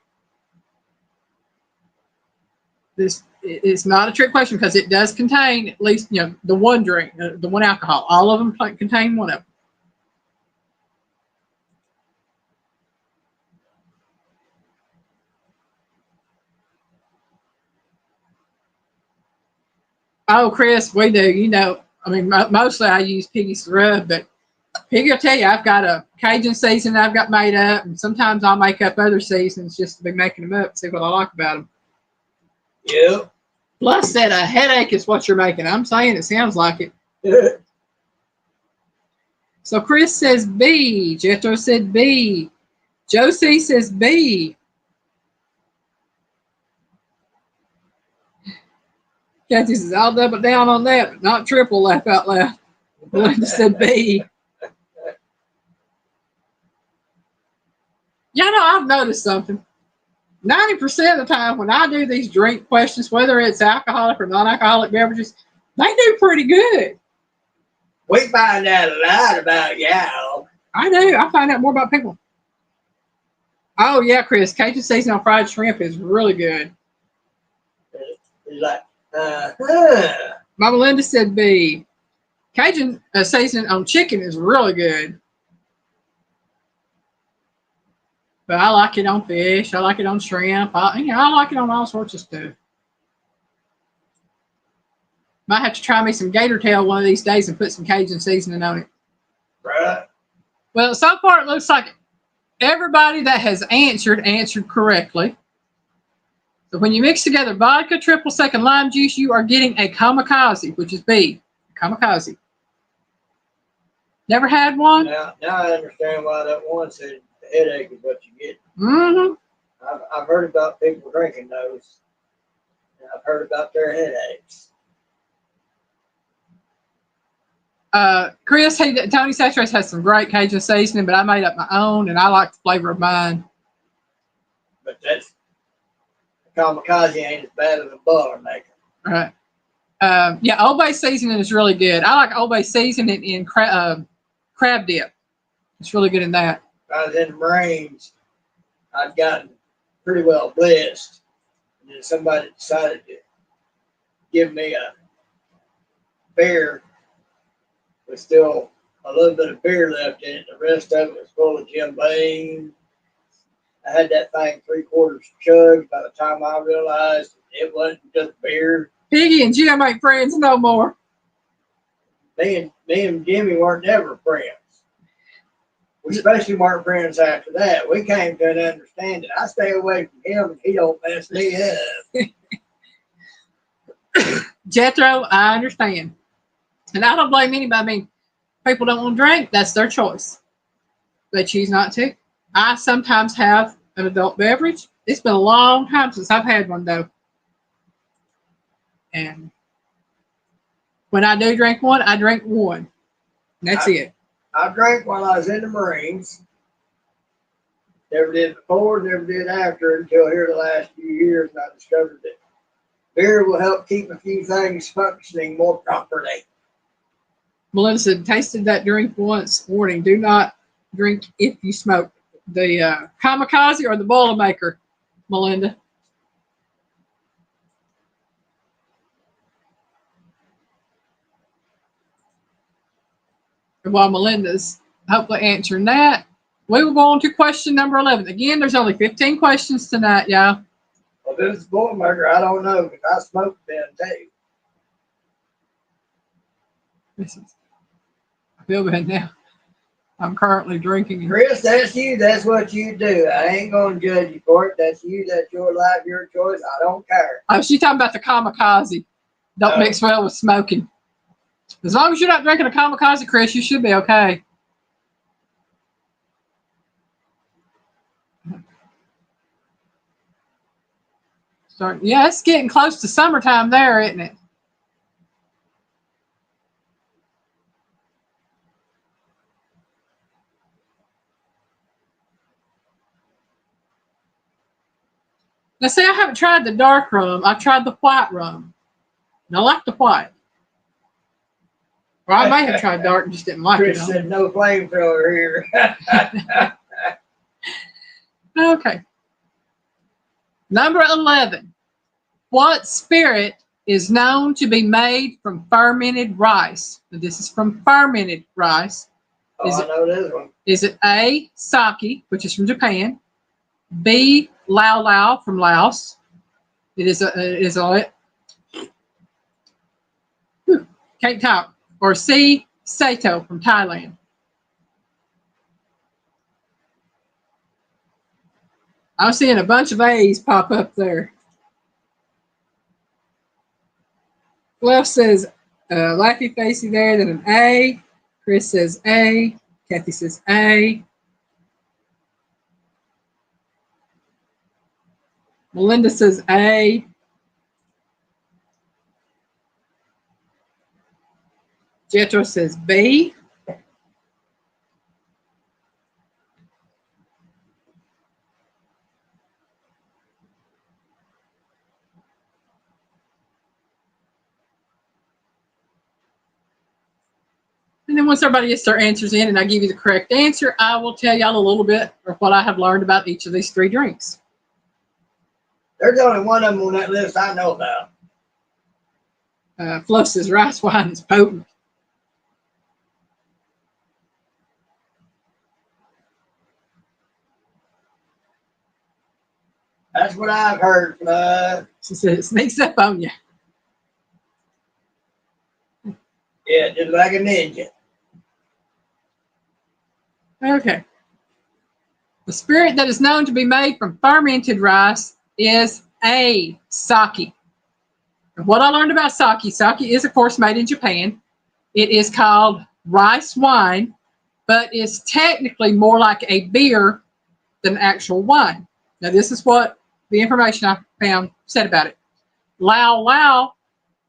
this is not a trick question because it does contain at least the one drink, the one alcohol. All of them contain one of them. Oh, Chris, we do. I mean, mostly I use Piggy's rub, but Piggy will tell you I've got a Cajun season I've got made up, and sometimes I'll make up other seasons just to be making them up and see what I like about them. Yeah. Plus that a headache is what you're making. I'm saying it sounds like it. So Chris says B. Jethro said B. Josie says B. Kathy says, I'll double down on that, but not triple, laugh out loud. Belinda said B. I've noticed something. 90% of the time when I do these drink questions, whether it's alcoholic or non-alcoholic beverages, they do pretty good. We find out a lot about y'all. I do. I find out more about people. Oh, yeah, Chris. Cajun seasoning fried shrimp is really good. He's like, Mama Linda said B. Cajun seasoning on chicken is really good. But I like it on fish. I like it on shrimp. I like it on all sorts of stuff. Might have to try me some gator tail one of these days and put some Cajun seasoning on it. right. Well, so far it looks like everybody that has answered correctly. So when you mix together vodka, triple sec, and lime juice, you are getting a kamikaze, which is B. Kamikaze. Never had one? Now I understand why that one said the headache is what you get. Mm-hmm. I've heard about people drinking those. And I've heard about their headaches. Chris, Tony Saturates has some great Cajun seasoning, but I made up my own, and I like the flavor of mine. But that's kamikaze ain't as bad as a butter maker. Right. Yeah, Old Bay seasoning is really good. I like Old Bay seasoning in crab dip. It's really good in that. If I was in the Marines, I'd gotten pretty well blessed. And then somebody decided to give me a beer with still a little bit of beer left in it. The rest of it was full of Jim Beam. I had that thing 3/4 chugged by the time I realized it wasn't just beer. Piggy and Jim ain't friends no more. Me and Jimmy weren't never friends. We especially weren't friends after that. We came to an understanding. I stay away from him and he don't mess me up. Jethro, I understand. And I don't blame anybody. I mean, people don't want to drink. That's their choice. They choose not to. I sometimes have an adult beverage. It's been a long time since I've had one, though. And when I do drink one, I drink one. And that's it. I drank while I was in the Marines. Never did before, never did after until here the last few years, and I discovered that beer will help keep a few things functioning more properly. Melinda said, tasted that drink once. Warning, do not drink if you smoke. The kamikaze or the Boilermaker, Melinda? And while Melinda's hopefully answering that, we will go on to question number 11. Again, there's only 15 questions tonight, y'all. Well, this is Boilermaker. I don't know because I smoked then too. I feel bad now. I'm currently drinking. Chris, that's you. That's what you do. I ain't going to judge you for it. That's you. That's your life, your choice. I don't care. Oh, she's talking about the kamikaze. Don't mix well with smoking. As long as you're not drinking a kamikaze, Chris, you should be okay. Yeah, it's getting close to summertime there, isn't it? Now, see, I haven't tried the dark rum. I've tried the white rum. And I like the white. Or I may have tried dark and just didn't like Chris it. said no flamethrower here. Okay. Number 11. What spirit is known to be made from fermented rice? Now, this is from fermented rice. I know this one. Is it A, sake, which is from Japan, B, lao lao from Laos? Can't talk. Or C, sato from Thailand? I'm seeing a bunch of A's pop up there. Fluff says laughy facey there, then an A. Chris says A. Kathy says A. Melinda says A. Jethro says B. And then once everybody gets their answers in and I give you the correct answer, I will tell y'all a little bit of what I have learned about each of these three drinks. There's only one of them on that list I know about. Fluff says rice wine is potent. That's what I've heard. She said it sneaks up on you. Yeah, just like a ninja. Okay. The spirit that is known to be made from fermented rice is A, sake. And what I learned about sake is, of course, made in Japan. It is called rice wine, but is technically more like a beer than actual wine. Now, this is what the information I found said about it. Lao Lao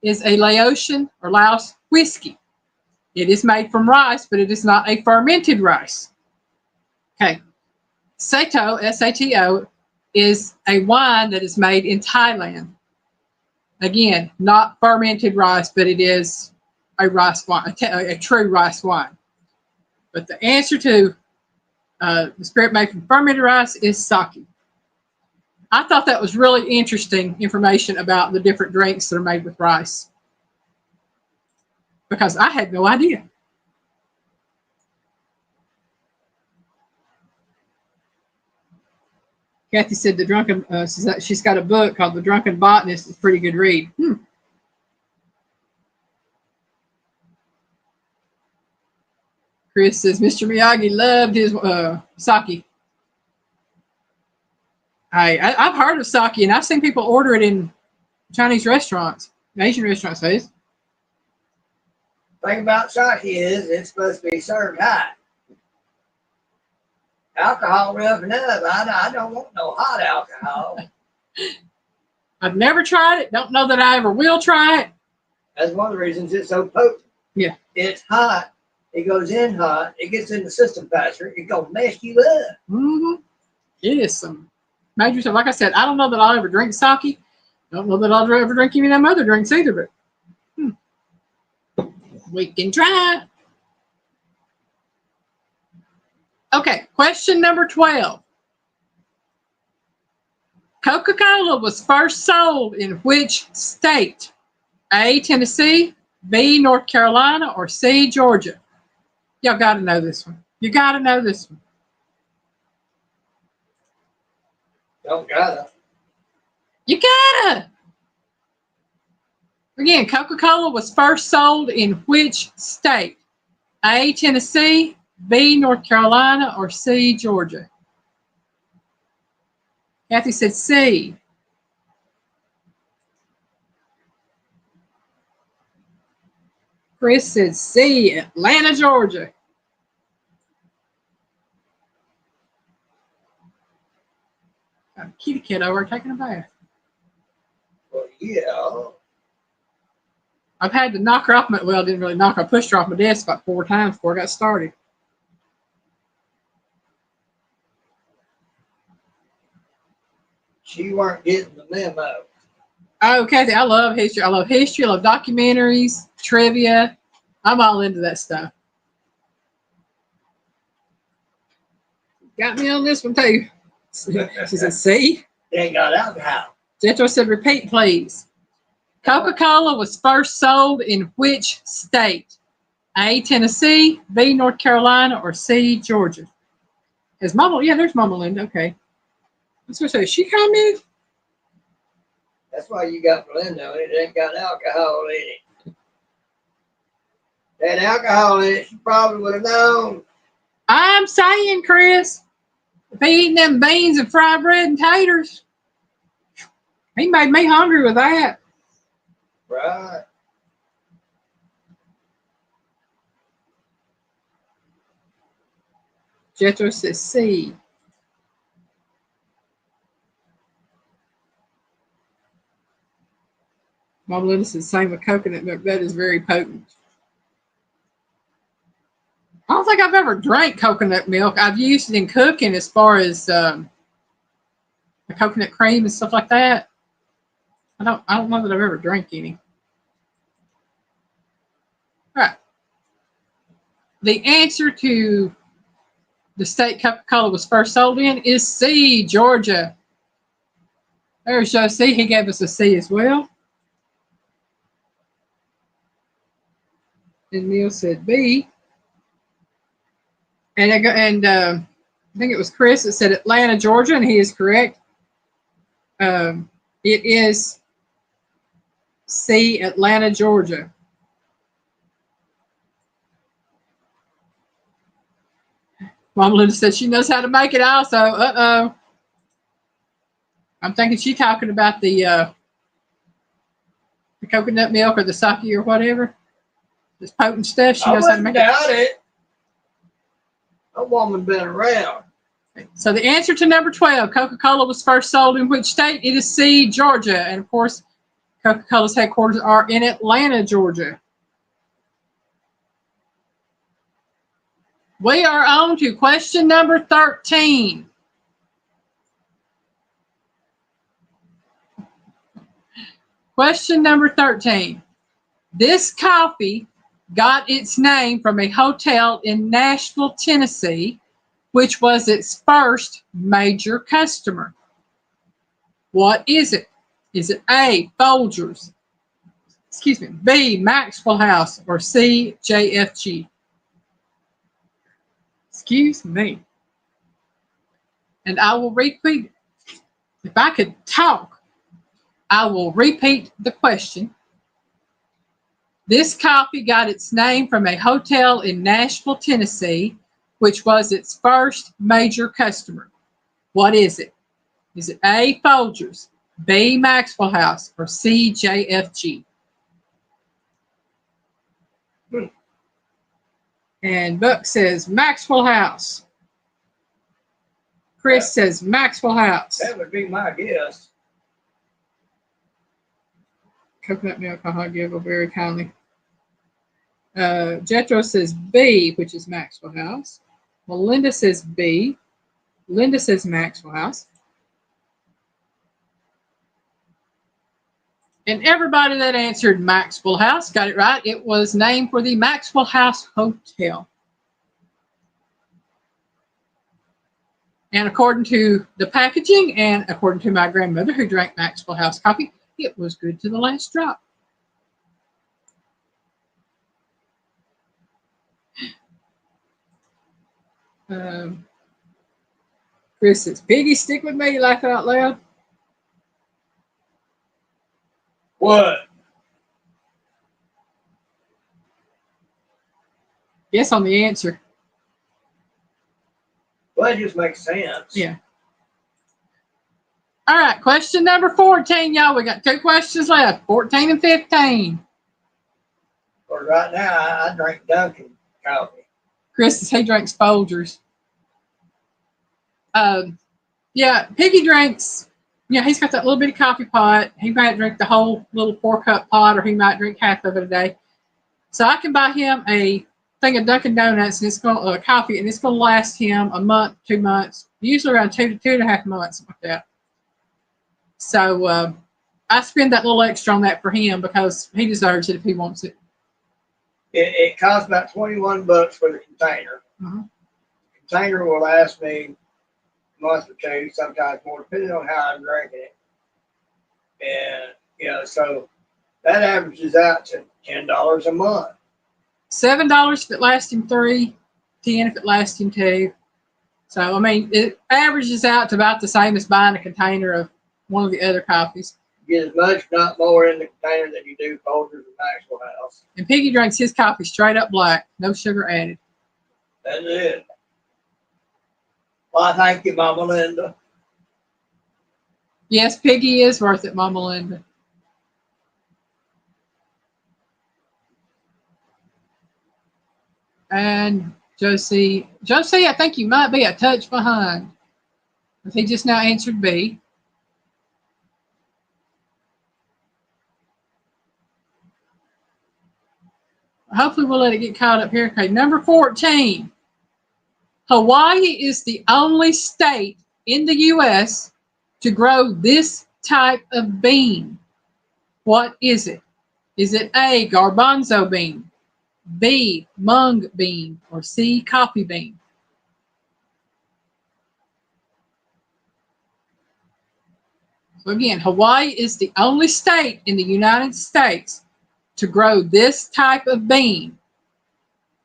is a Laotian or Laos whiskey. It is made from rice, but it is not a fermented rice. Okay. Sato, S-A-T-O, is a wine that is made in Thailand. Again, not fermented rice, but it is a rice wine, a true rice wine. But the answer to the spirit made from fermented rice is sake. I thought that was really interesting information about the different drinks that are made with rice. because I had no idea. Kathy said the drunken. She's got a book called The Drunken Botanist. It's a pretty good read. Chris says Mr. Miyagi loved his sake. I've heard of sake, and I've seen people order it in Chinese restaurants, Asian restaurants. Thing about sake is it's supposed to be served hot. Alcohol roughing up. I don't want no hot alcohol. I've never tried it. Don't know that I ever will try it. That's one of the reasons it's so potent. Yeah. It's hot. It goes in hot. It gets in the system faster. It's going to mess you up. Mm-hmm. It is some major stuff. Like I said, I don't know that I'll ever drink sake. Don't know that I'll ever drink any of them other drinks either, but we can try. Okay, question number 12. Coca-Cola was first sold in which state? A, Tennessee, B, North Carolina, or C, Georgia? Y'all got to know this one. You got to know this one. Don't gotta. You gotta. Again, Coca-Cola was first sold in which state? A, Tennessee, B, North Carolina, or C, Georgia? Kathy said C. Chris said C, Atlanta, Georgia. Got a kitty cat over taking a bath. Well, yeah. I've had to knock her off I didn't really knock her. I pushed her off my desk about 4 times before I got started. She weren't getting the memo. Oh, Kathy, I love history. I love history. I love documentaries, trivia. I'm all into that stuff. Got me on this one, too. She said, see? They got alcohol. Jethro said, repeat, please. Coca-Cola was first sold in which state? A, Tennessee, B, North Carolina, or C, Georgia? Is Mama? Yeah, there's Mama Linda. Okay. I was going to say, is she commented? That's why you got Belinda. It ain't got alcohol in it. That alcohol in it, she probably would have known. I'm saying, Chris, if he eating them beans and fried bread and taters, he made me hungry with that. Right. Jethro says C. Mom Linda says same with coconut milk. That is very potent. I don't think I've ever drank coconut milk. I've used it in cooking as far as the coconut cream and stuff like that. I don't know that I've ever drank any. All right. The answer to the state Coca-Cola was first sold in is C, Georgia. There's Joe C. He gave us a C as well. And Neil said B. And I think it was Chris that said Atlanta, Georgia, and he is correct. It is C, Atlanta, Georgia. Mom Linda said she knows how to make it also. Uh-oh. I'm thinking she's talking about the coconut milk or the sake or whatever. This potent stuff. She knows how to make it. I wouldn't doubt it. That woman been around. So the answer to number 12, Coca-Cola was first sold in which state? It is C, Georgia. And of course, Coca-Cola's headquarters are in Atlanta, Georgia. We are on to question number 13. Question number 13. This coffee got its name from a hotel in Nashville, Tennessee, which was its first major customer. What is it? Is it A, Folgers, excuse me, B, Maxwell House, or C, JFG? Excuse me. And I will repeat. If I could talk, I will repeat the question. This coffee got its name from a hotel in Nashville, Tennessee, which was its first major customer. What is it? Is it A, Folgers, B, Maxwell House, or C, JFG? And Buck says Maxwell House. Chris says Maxwell House. That would be my guess. Coconut milk, I'll give very kindly. Jethro says B, which is Maxwell House. Melinda says B. Linda says Maxwell House. And everybody that answered Maxwell House got it right. It was named for the Maxwell House Hotel. And according to the packaging and according to my grandmother who drank Maxwell House coffee, it was good to the last drop. Chris says, Piggy, stick with me, laugh out loud. What? Yes, on the answer. Well, that just makes sense. Yeah. All right, question number 14, y'all. We got 2 questions left, 14 and 15. But right now, I drink Dunkin' coffee. Chris says he drinks Folgers. Yeah, Piggy drinks, he's got that little bitty coffee pot. He might drink the whole little 4-cup pot, or he might drink half of it a day. So I can buy him a thing of Dunkin' Donuts and it's going coffee, and it's going to last him a month, 2 months, usually around 2 to 2.5 months, something like that. So I spend that little extra on that for him because he deserves it if he wants it. It costs about $21 for the container. Uh-huh. The container will last me a month or 2, sometimes more, depending on how I'm drinking it. And so that averages out to $10 a month. $7 if it lasts him 3, $10 if it lasts him 2. So I mean, it averages out to about the same as buying a container of one of the other coffees. You get as much, if not more, in the container than you do Folgers and Maxwell House. And Piggy drinks his coffee straight up black, no sugar added. That's it. Well, thank you, Mama Linda. Yes, Piggy is worth it, Mama Linda. And Josie, I think you might be a touch behind. But he just now answered B. Hopefully we'll let it get caught up here. Okay, number 14. Hawaii is the only state in the U.S. to grow this type of bean. What is it? Is it A, garbanzo bean, B, mung bean, or C, coffee bean? So again, Hawaii is the only state in the United States to grow this type of bean.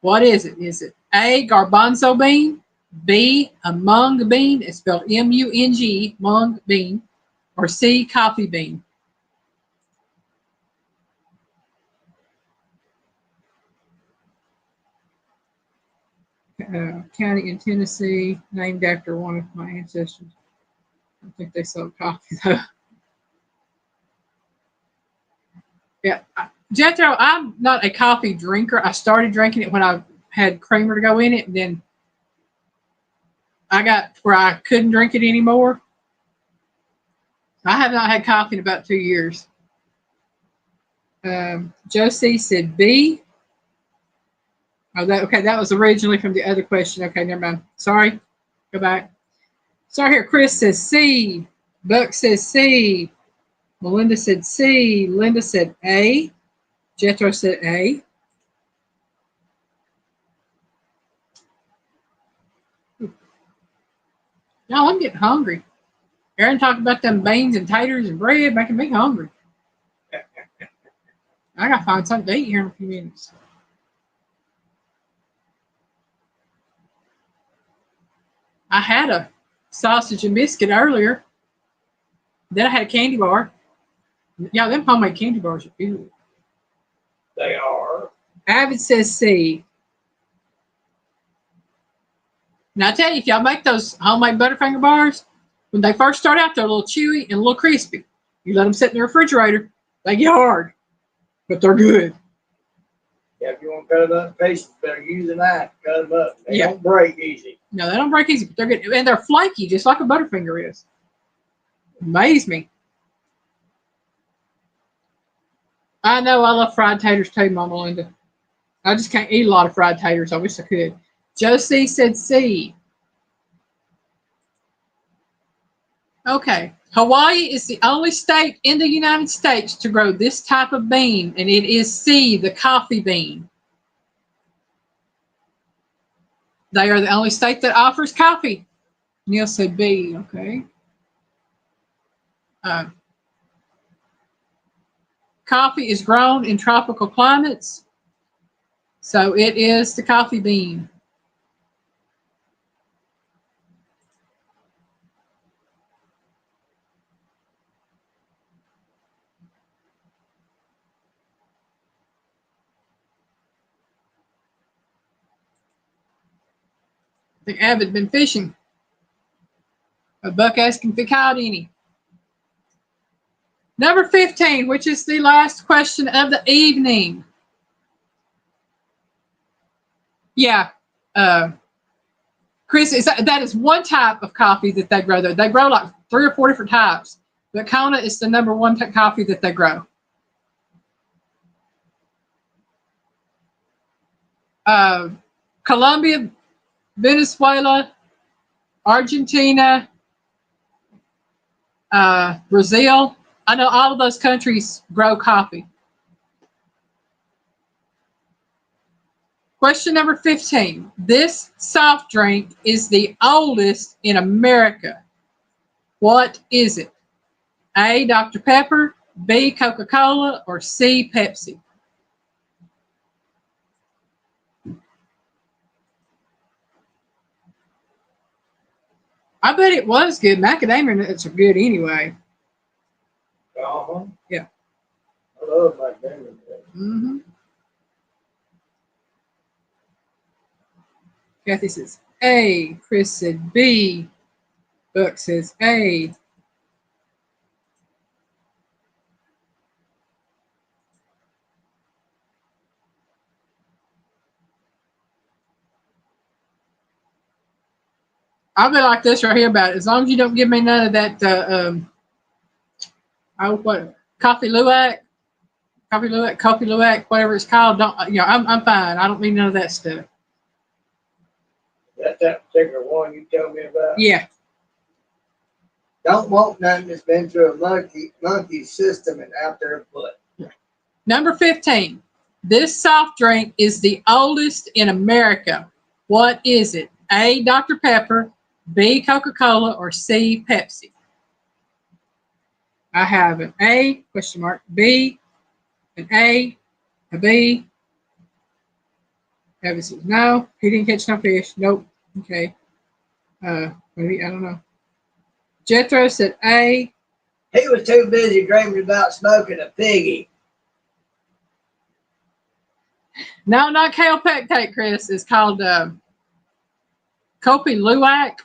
What is it? Is it A, garbanzo bean, B, a mung bean, it's spelled M-U-N-G, mung bean, or C, coffee bean? County in Tennessee, named after one of my ancestors. I think they sold coffee though. Yeah, Jethro, I'm not a coffee drinker. I started drinking it when I had creamer to go in it, and then I got where I couldn't drink it anymore. I have not had coffee in about 2 years. Josie said B. Oh, that was originally from the other question. Okay, never mind. Sorry. Go back. Sorry here. Chris says C. Buck says C. Melinda said C. Linda said A. Jethro said A. Y'all, I'm getting hungry. Aaron talked about them beans and taters and bread, making me hungry. I gotta find something to eat here in a few minutes. I had a sausage and biscuit earlier. Then I had a candy bar. Yeah, them homemade candy bars are good. They are. Avid says C. Now I tell you, if y'all make those homemade Butterfinger bars, when they first start out, they're a little chewy and a little crispy. You let them sit in the refrigerator, they get hard, but they're good. Yeah, if you want to cut them up pieces, better use a knife to cut them up. They Yeah. don't break easy. No, they don't break easy, but they're good. And they're flaky, just like a Butterfinger is. Amaze me. I know I love fried taters too, Mama Linda. I just can't eat a lot of fried taters. I wish I could. Josie said C. Okay. Hawaii is the only state in the United States to grow this type of bean, and it is C, the coffee bean. They are the only state that offers coffee. Neil said B. Okay. Coffee is grown in tropical climates, so it is the coffee bean. I think Avid been fishing. A buck asking if he caught any. Number 15, which is the last question of the evening. Yeah, Chris, that is one type of coffee that they grow there. They grow like 3 or 4 different types, but Kona is the number one coffee that they grow. Colombia, Venezuela, Argentina, Brazil. I know all of those countries grow coffee. Question number 15. This soft drink is the oldest in America. What is it? A, Dr. Pepper, B, Coca-Cola, or C, Pepsi? I bet it was good. Macadamia nuts are good anyway. Uh-huh. Yeah. I love macadamia nuts. Mm-hmm. Kathy says A. Chris said B. Buck says A. I'll be like this right here about it. As long as you don't give me none of that, coffee luwak, whatever it's called. Don't I'm fine. I don't need none of that stuff. That's that particular one you told me about. Yeah. Don't want nothing that's been through a monkey system and out their butt. Number 15. This soft drink is the oldest in America. What is it? A. Dr. Pepper, B. Coca-Cola, or C. Pepsi? I have an A, question mark, B, an A, a B. Evan says no. He didn't catch no fish. Nope. Okay. Maybe, I don't know. Jethro said A. He was too busy dreaming about smoking a piggy. No, not kale pectate, Chris. It's called Kopi Luwak.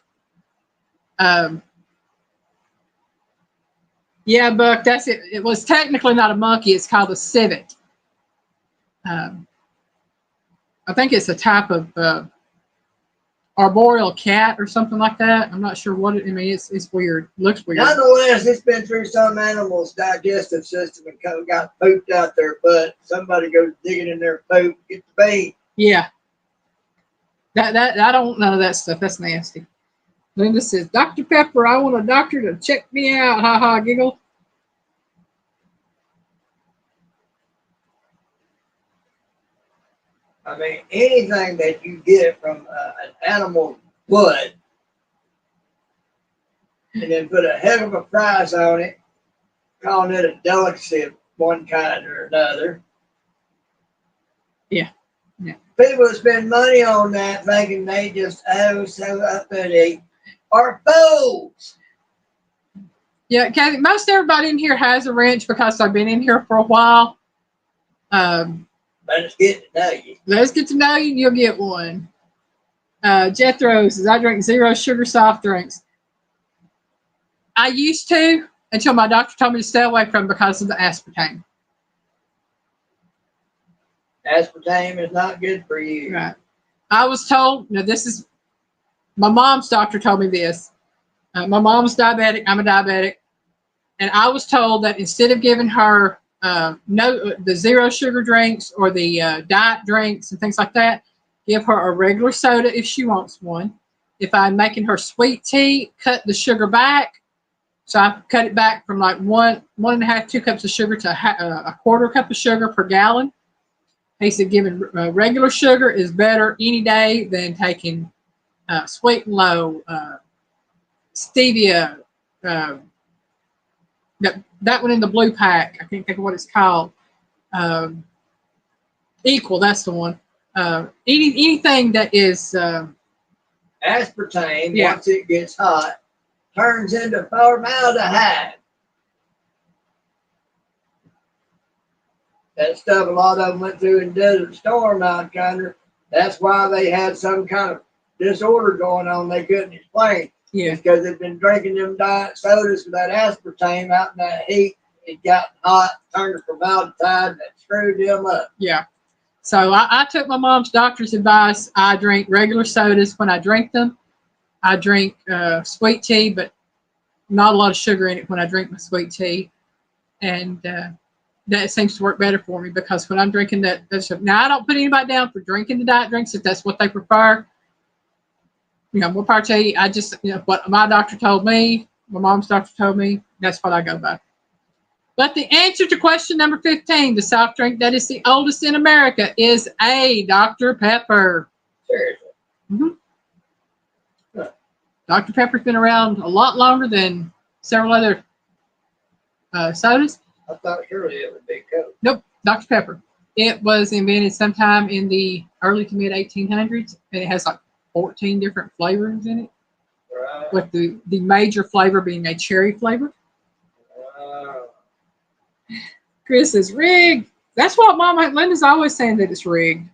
Yeah, Buck, that's it. It was technically not a monkey. It's called a civet. I think it's a type of arboreal cat or something like that. I'm not sure what it. I mean, it's weird. Looks weird. Nonetheless, it's been through some animals' digestive system and got pooped out their butt. Somebody goes digging in their poop, get the bait. Yeah. That I don't want none of that stuff. That's nasty. Linda says, Dr. Pepper, I want a doctor to check me out. Ha ha, giggle. I mean, anything that you get from an animal's blood and then put a heck of a price on it, calling it a delicacy of one kind or another. Yeah. People that spend money on that thinking they just so uppity are fools. Yeah, Kathy, most everybody in here has a wrench because I've been in here for a while. Let's get to know you. Let's get to know you and you'll get one. Jethro says, I drink 0 sugar soft drinks. I used to until my doctor told me to stay away from them because of the aspartame. Aspartame is not good for you. Right. I was told, now this is, my mom's doctor told me this. My mom's diabetic. I'm a diabetic. And I was told that instead of giving her the 0 sugar drinks or the diet drinks and things like that, give her a regular soda if she wants one. If I'm making her sweet tea, cut the sugar back. So I cut it back from like 1.5, 2 cups of sugar to a quarter cup of sugar per gallon. He said giving regular sugar is better any day than taking sweet and low, stevia, that one in the blue pack. I can't think of what it's called. Equal, that's the one. Anything that is aspartame, once it gets hot, turns into formaldehyde. That stuff a lot of them went through in Desert Storm out yonder. That's why they had some kind of disorder going on they couldn't explain. Yeah. Because they've been drinking them diet sodas with that aspartame out in that heat. It got hot, turned to formaldehyde, and that screwed them up. Yeah. So I took my mom's doctor's advice. I drink regular sodas when I drink them. I drink sweet tea, but not a lot of sugar in it when I drink my sweet tea. And that seems to work better for me because when I'm drinking that stuff, now I don't put anybody down for drinking the diet drinks if that's what they prefer. More power to you. I just, what my doctor told me, my mom's doctor told me, that's what I go by. But the answer to question number 15, the soft drink that is the oldest in America, is A, Dr. Pepper. Seriously. Mm-hmm. Huh. Dr. Pepper's been around a lot longer than several other sodas. I thought surely it would be Coke. Nope, Dr. Pepper. It was invented sometime in the early to mid 1800s, and it has like 14 different flavors in it. Right. With the major flavor being a cherry flavor. Wow. Chris is rigged. That's what Mama Linda's always saying, that it's rigged.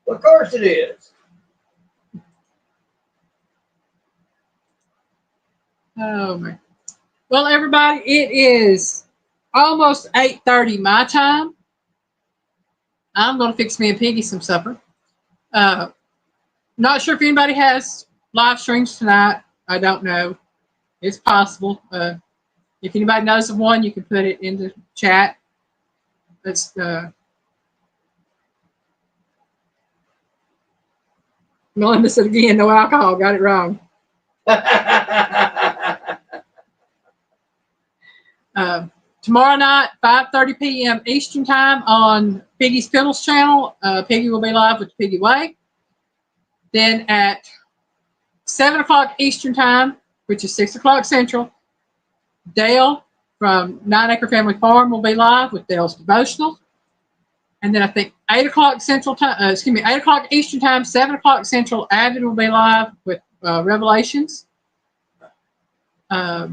Well, of course it is. Oh man. Well, everybody, it is almost 8:30 my time. I'm going to fix me and Piggy some supper. Not sure if anybody has live streams tonight. I don't know. It's possible. If anybody knows of one, you can put it in the chat. It's Melinda said again, no alcohol. Got it wrong. Tomorrow night, 5:30 p.m. Eastern Time on Piggy's Piddles channel. Piggy will be live with Piggy Way. Then at 7 o'clock Eastern Time, which is 6 o'clock Central, Dale from 9 Acre Family Farm will be live with Dale's Devotional. And then I think 8 o'clock Central Time, 8 o'clock Eastern Time, 7 o'clock Central, Avid will be live with Revelations. Not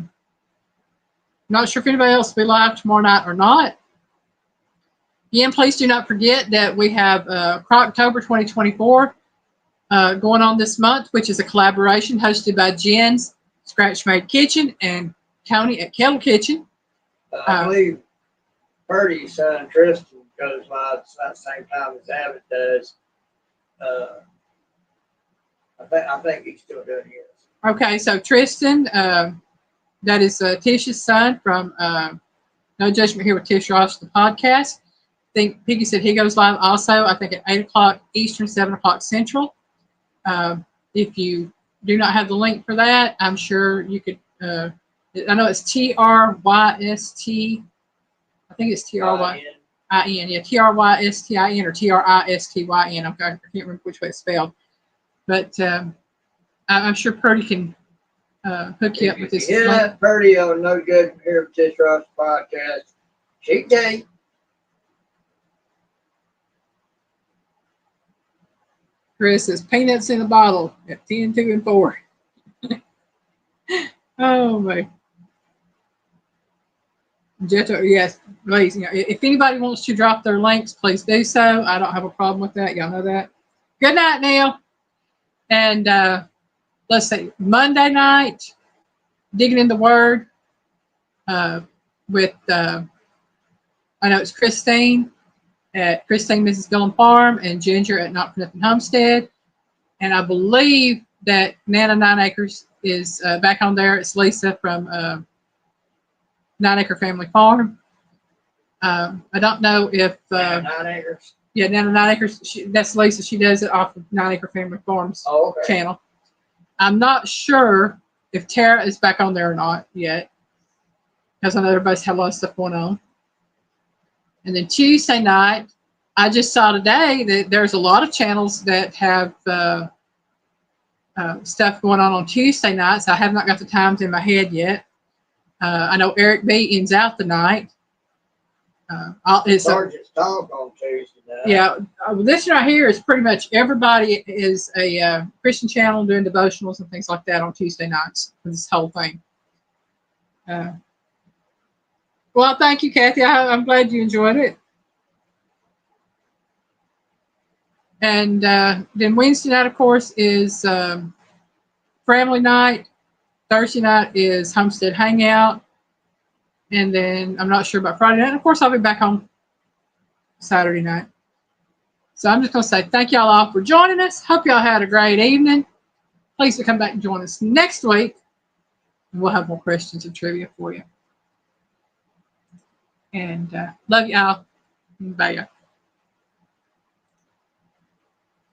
sure if anybody else will be live tomorrow night or not. Again, please do not forget that we have Croctober 2024 going on this month, which is a collaboration hosted by Jen's Scratch Made Kitchen and Tony at Kettle Kitchen. I believe Purdy's son Tristan goes live at the same time as Abbott does. I think he's still doing his. Okay, so Tristan, that is Tish's son from No Judgment Here with Tish Ross, the podcast. I think Piggy said he goes live also, I think at 8 o'clock Eastern, 7 o'clock Central. If you do not have the link for that, I'm sure you could, I know it's TRYST, I think it's TRYIN, yeah, TRYSTIN or TRISTYN. Okay, I can't remember which way it's spelled. But I'm sure Purdy can hook you up with this. Hit up Purdy on No Good Here with Tish Ross podcast. She can tell you. Chris says peanuts in a bottle at 10, 2, and 4. Oh my. Jetto, yes, please. You know, if anybody wants to drop their links, please do so. I don't have a problem with that. Y'all know that. Good night, Neil. And let's see, Monday night, digging in the Word with, I know it's Christine at Christine Mrs. Gillum Farm and Ginger at Not For Nothing Homestead. And I believe that Nana 9 Acres is back on there. It's Lisa from 9 Acre Family Farm. I don't know if 9 acres. Yeah, Nana 9 Acres. That's Lisa. She does it off of 9 Acre Family Farms channel. I'm not sure if Tara is back on there or not yet, because I know everybody's had a lot of stuff going on. And then Tuesday night, I just saw today that there's a lot of channels that have stuff going on Tuesday nights. I have not got the times in my head yet. I know Eric B ends out the night. Sergeant's Talk on Tuesday night. Yeah, this right here is pretty much everybody is a Christian channel doing devotionals and things like that on Tuesday nights for this whole thing. Well, thank you, Kathy. I'm glad you enjoyed it. And then Wednesday night, of course, is family night. Thursday night is Homestead Hangout. And then I'm not sure about Friday night. And of course, I'll be back on Saturday night. So I'm just going to say thank y'all all for joining us. Hope y'all had a great evening. Please come back and join us next week. And we'll have more questions and trivia for you. And love y'all. Bye.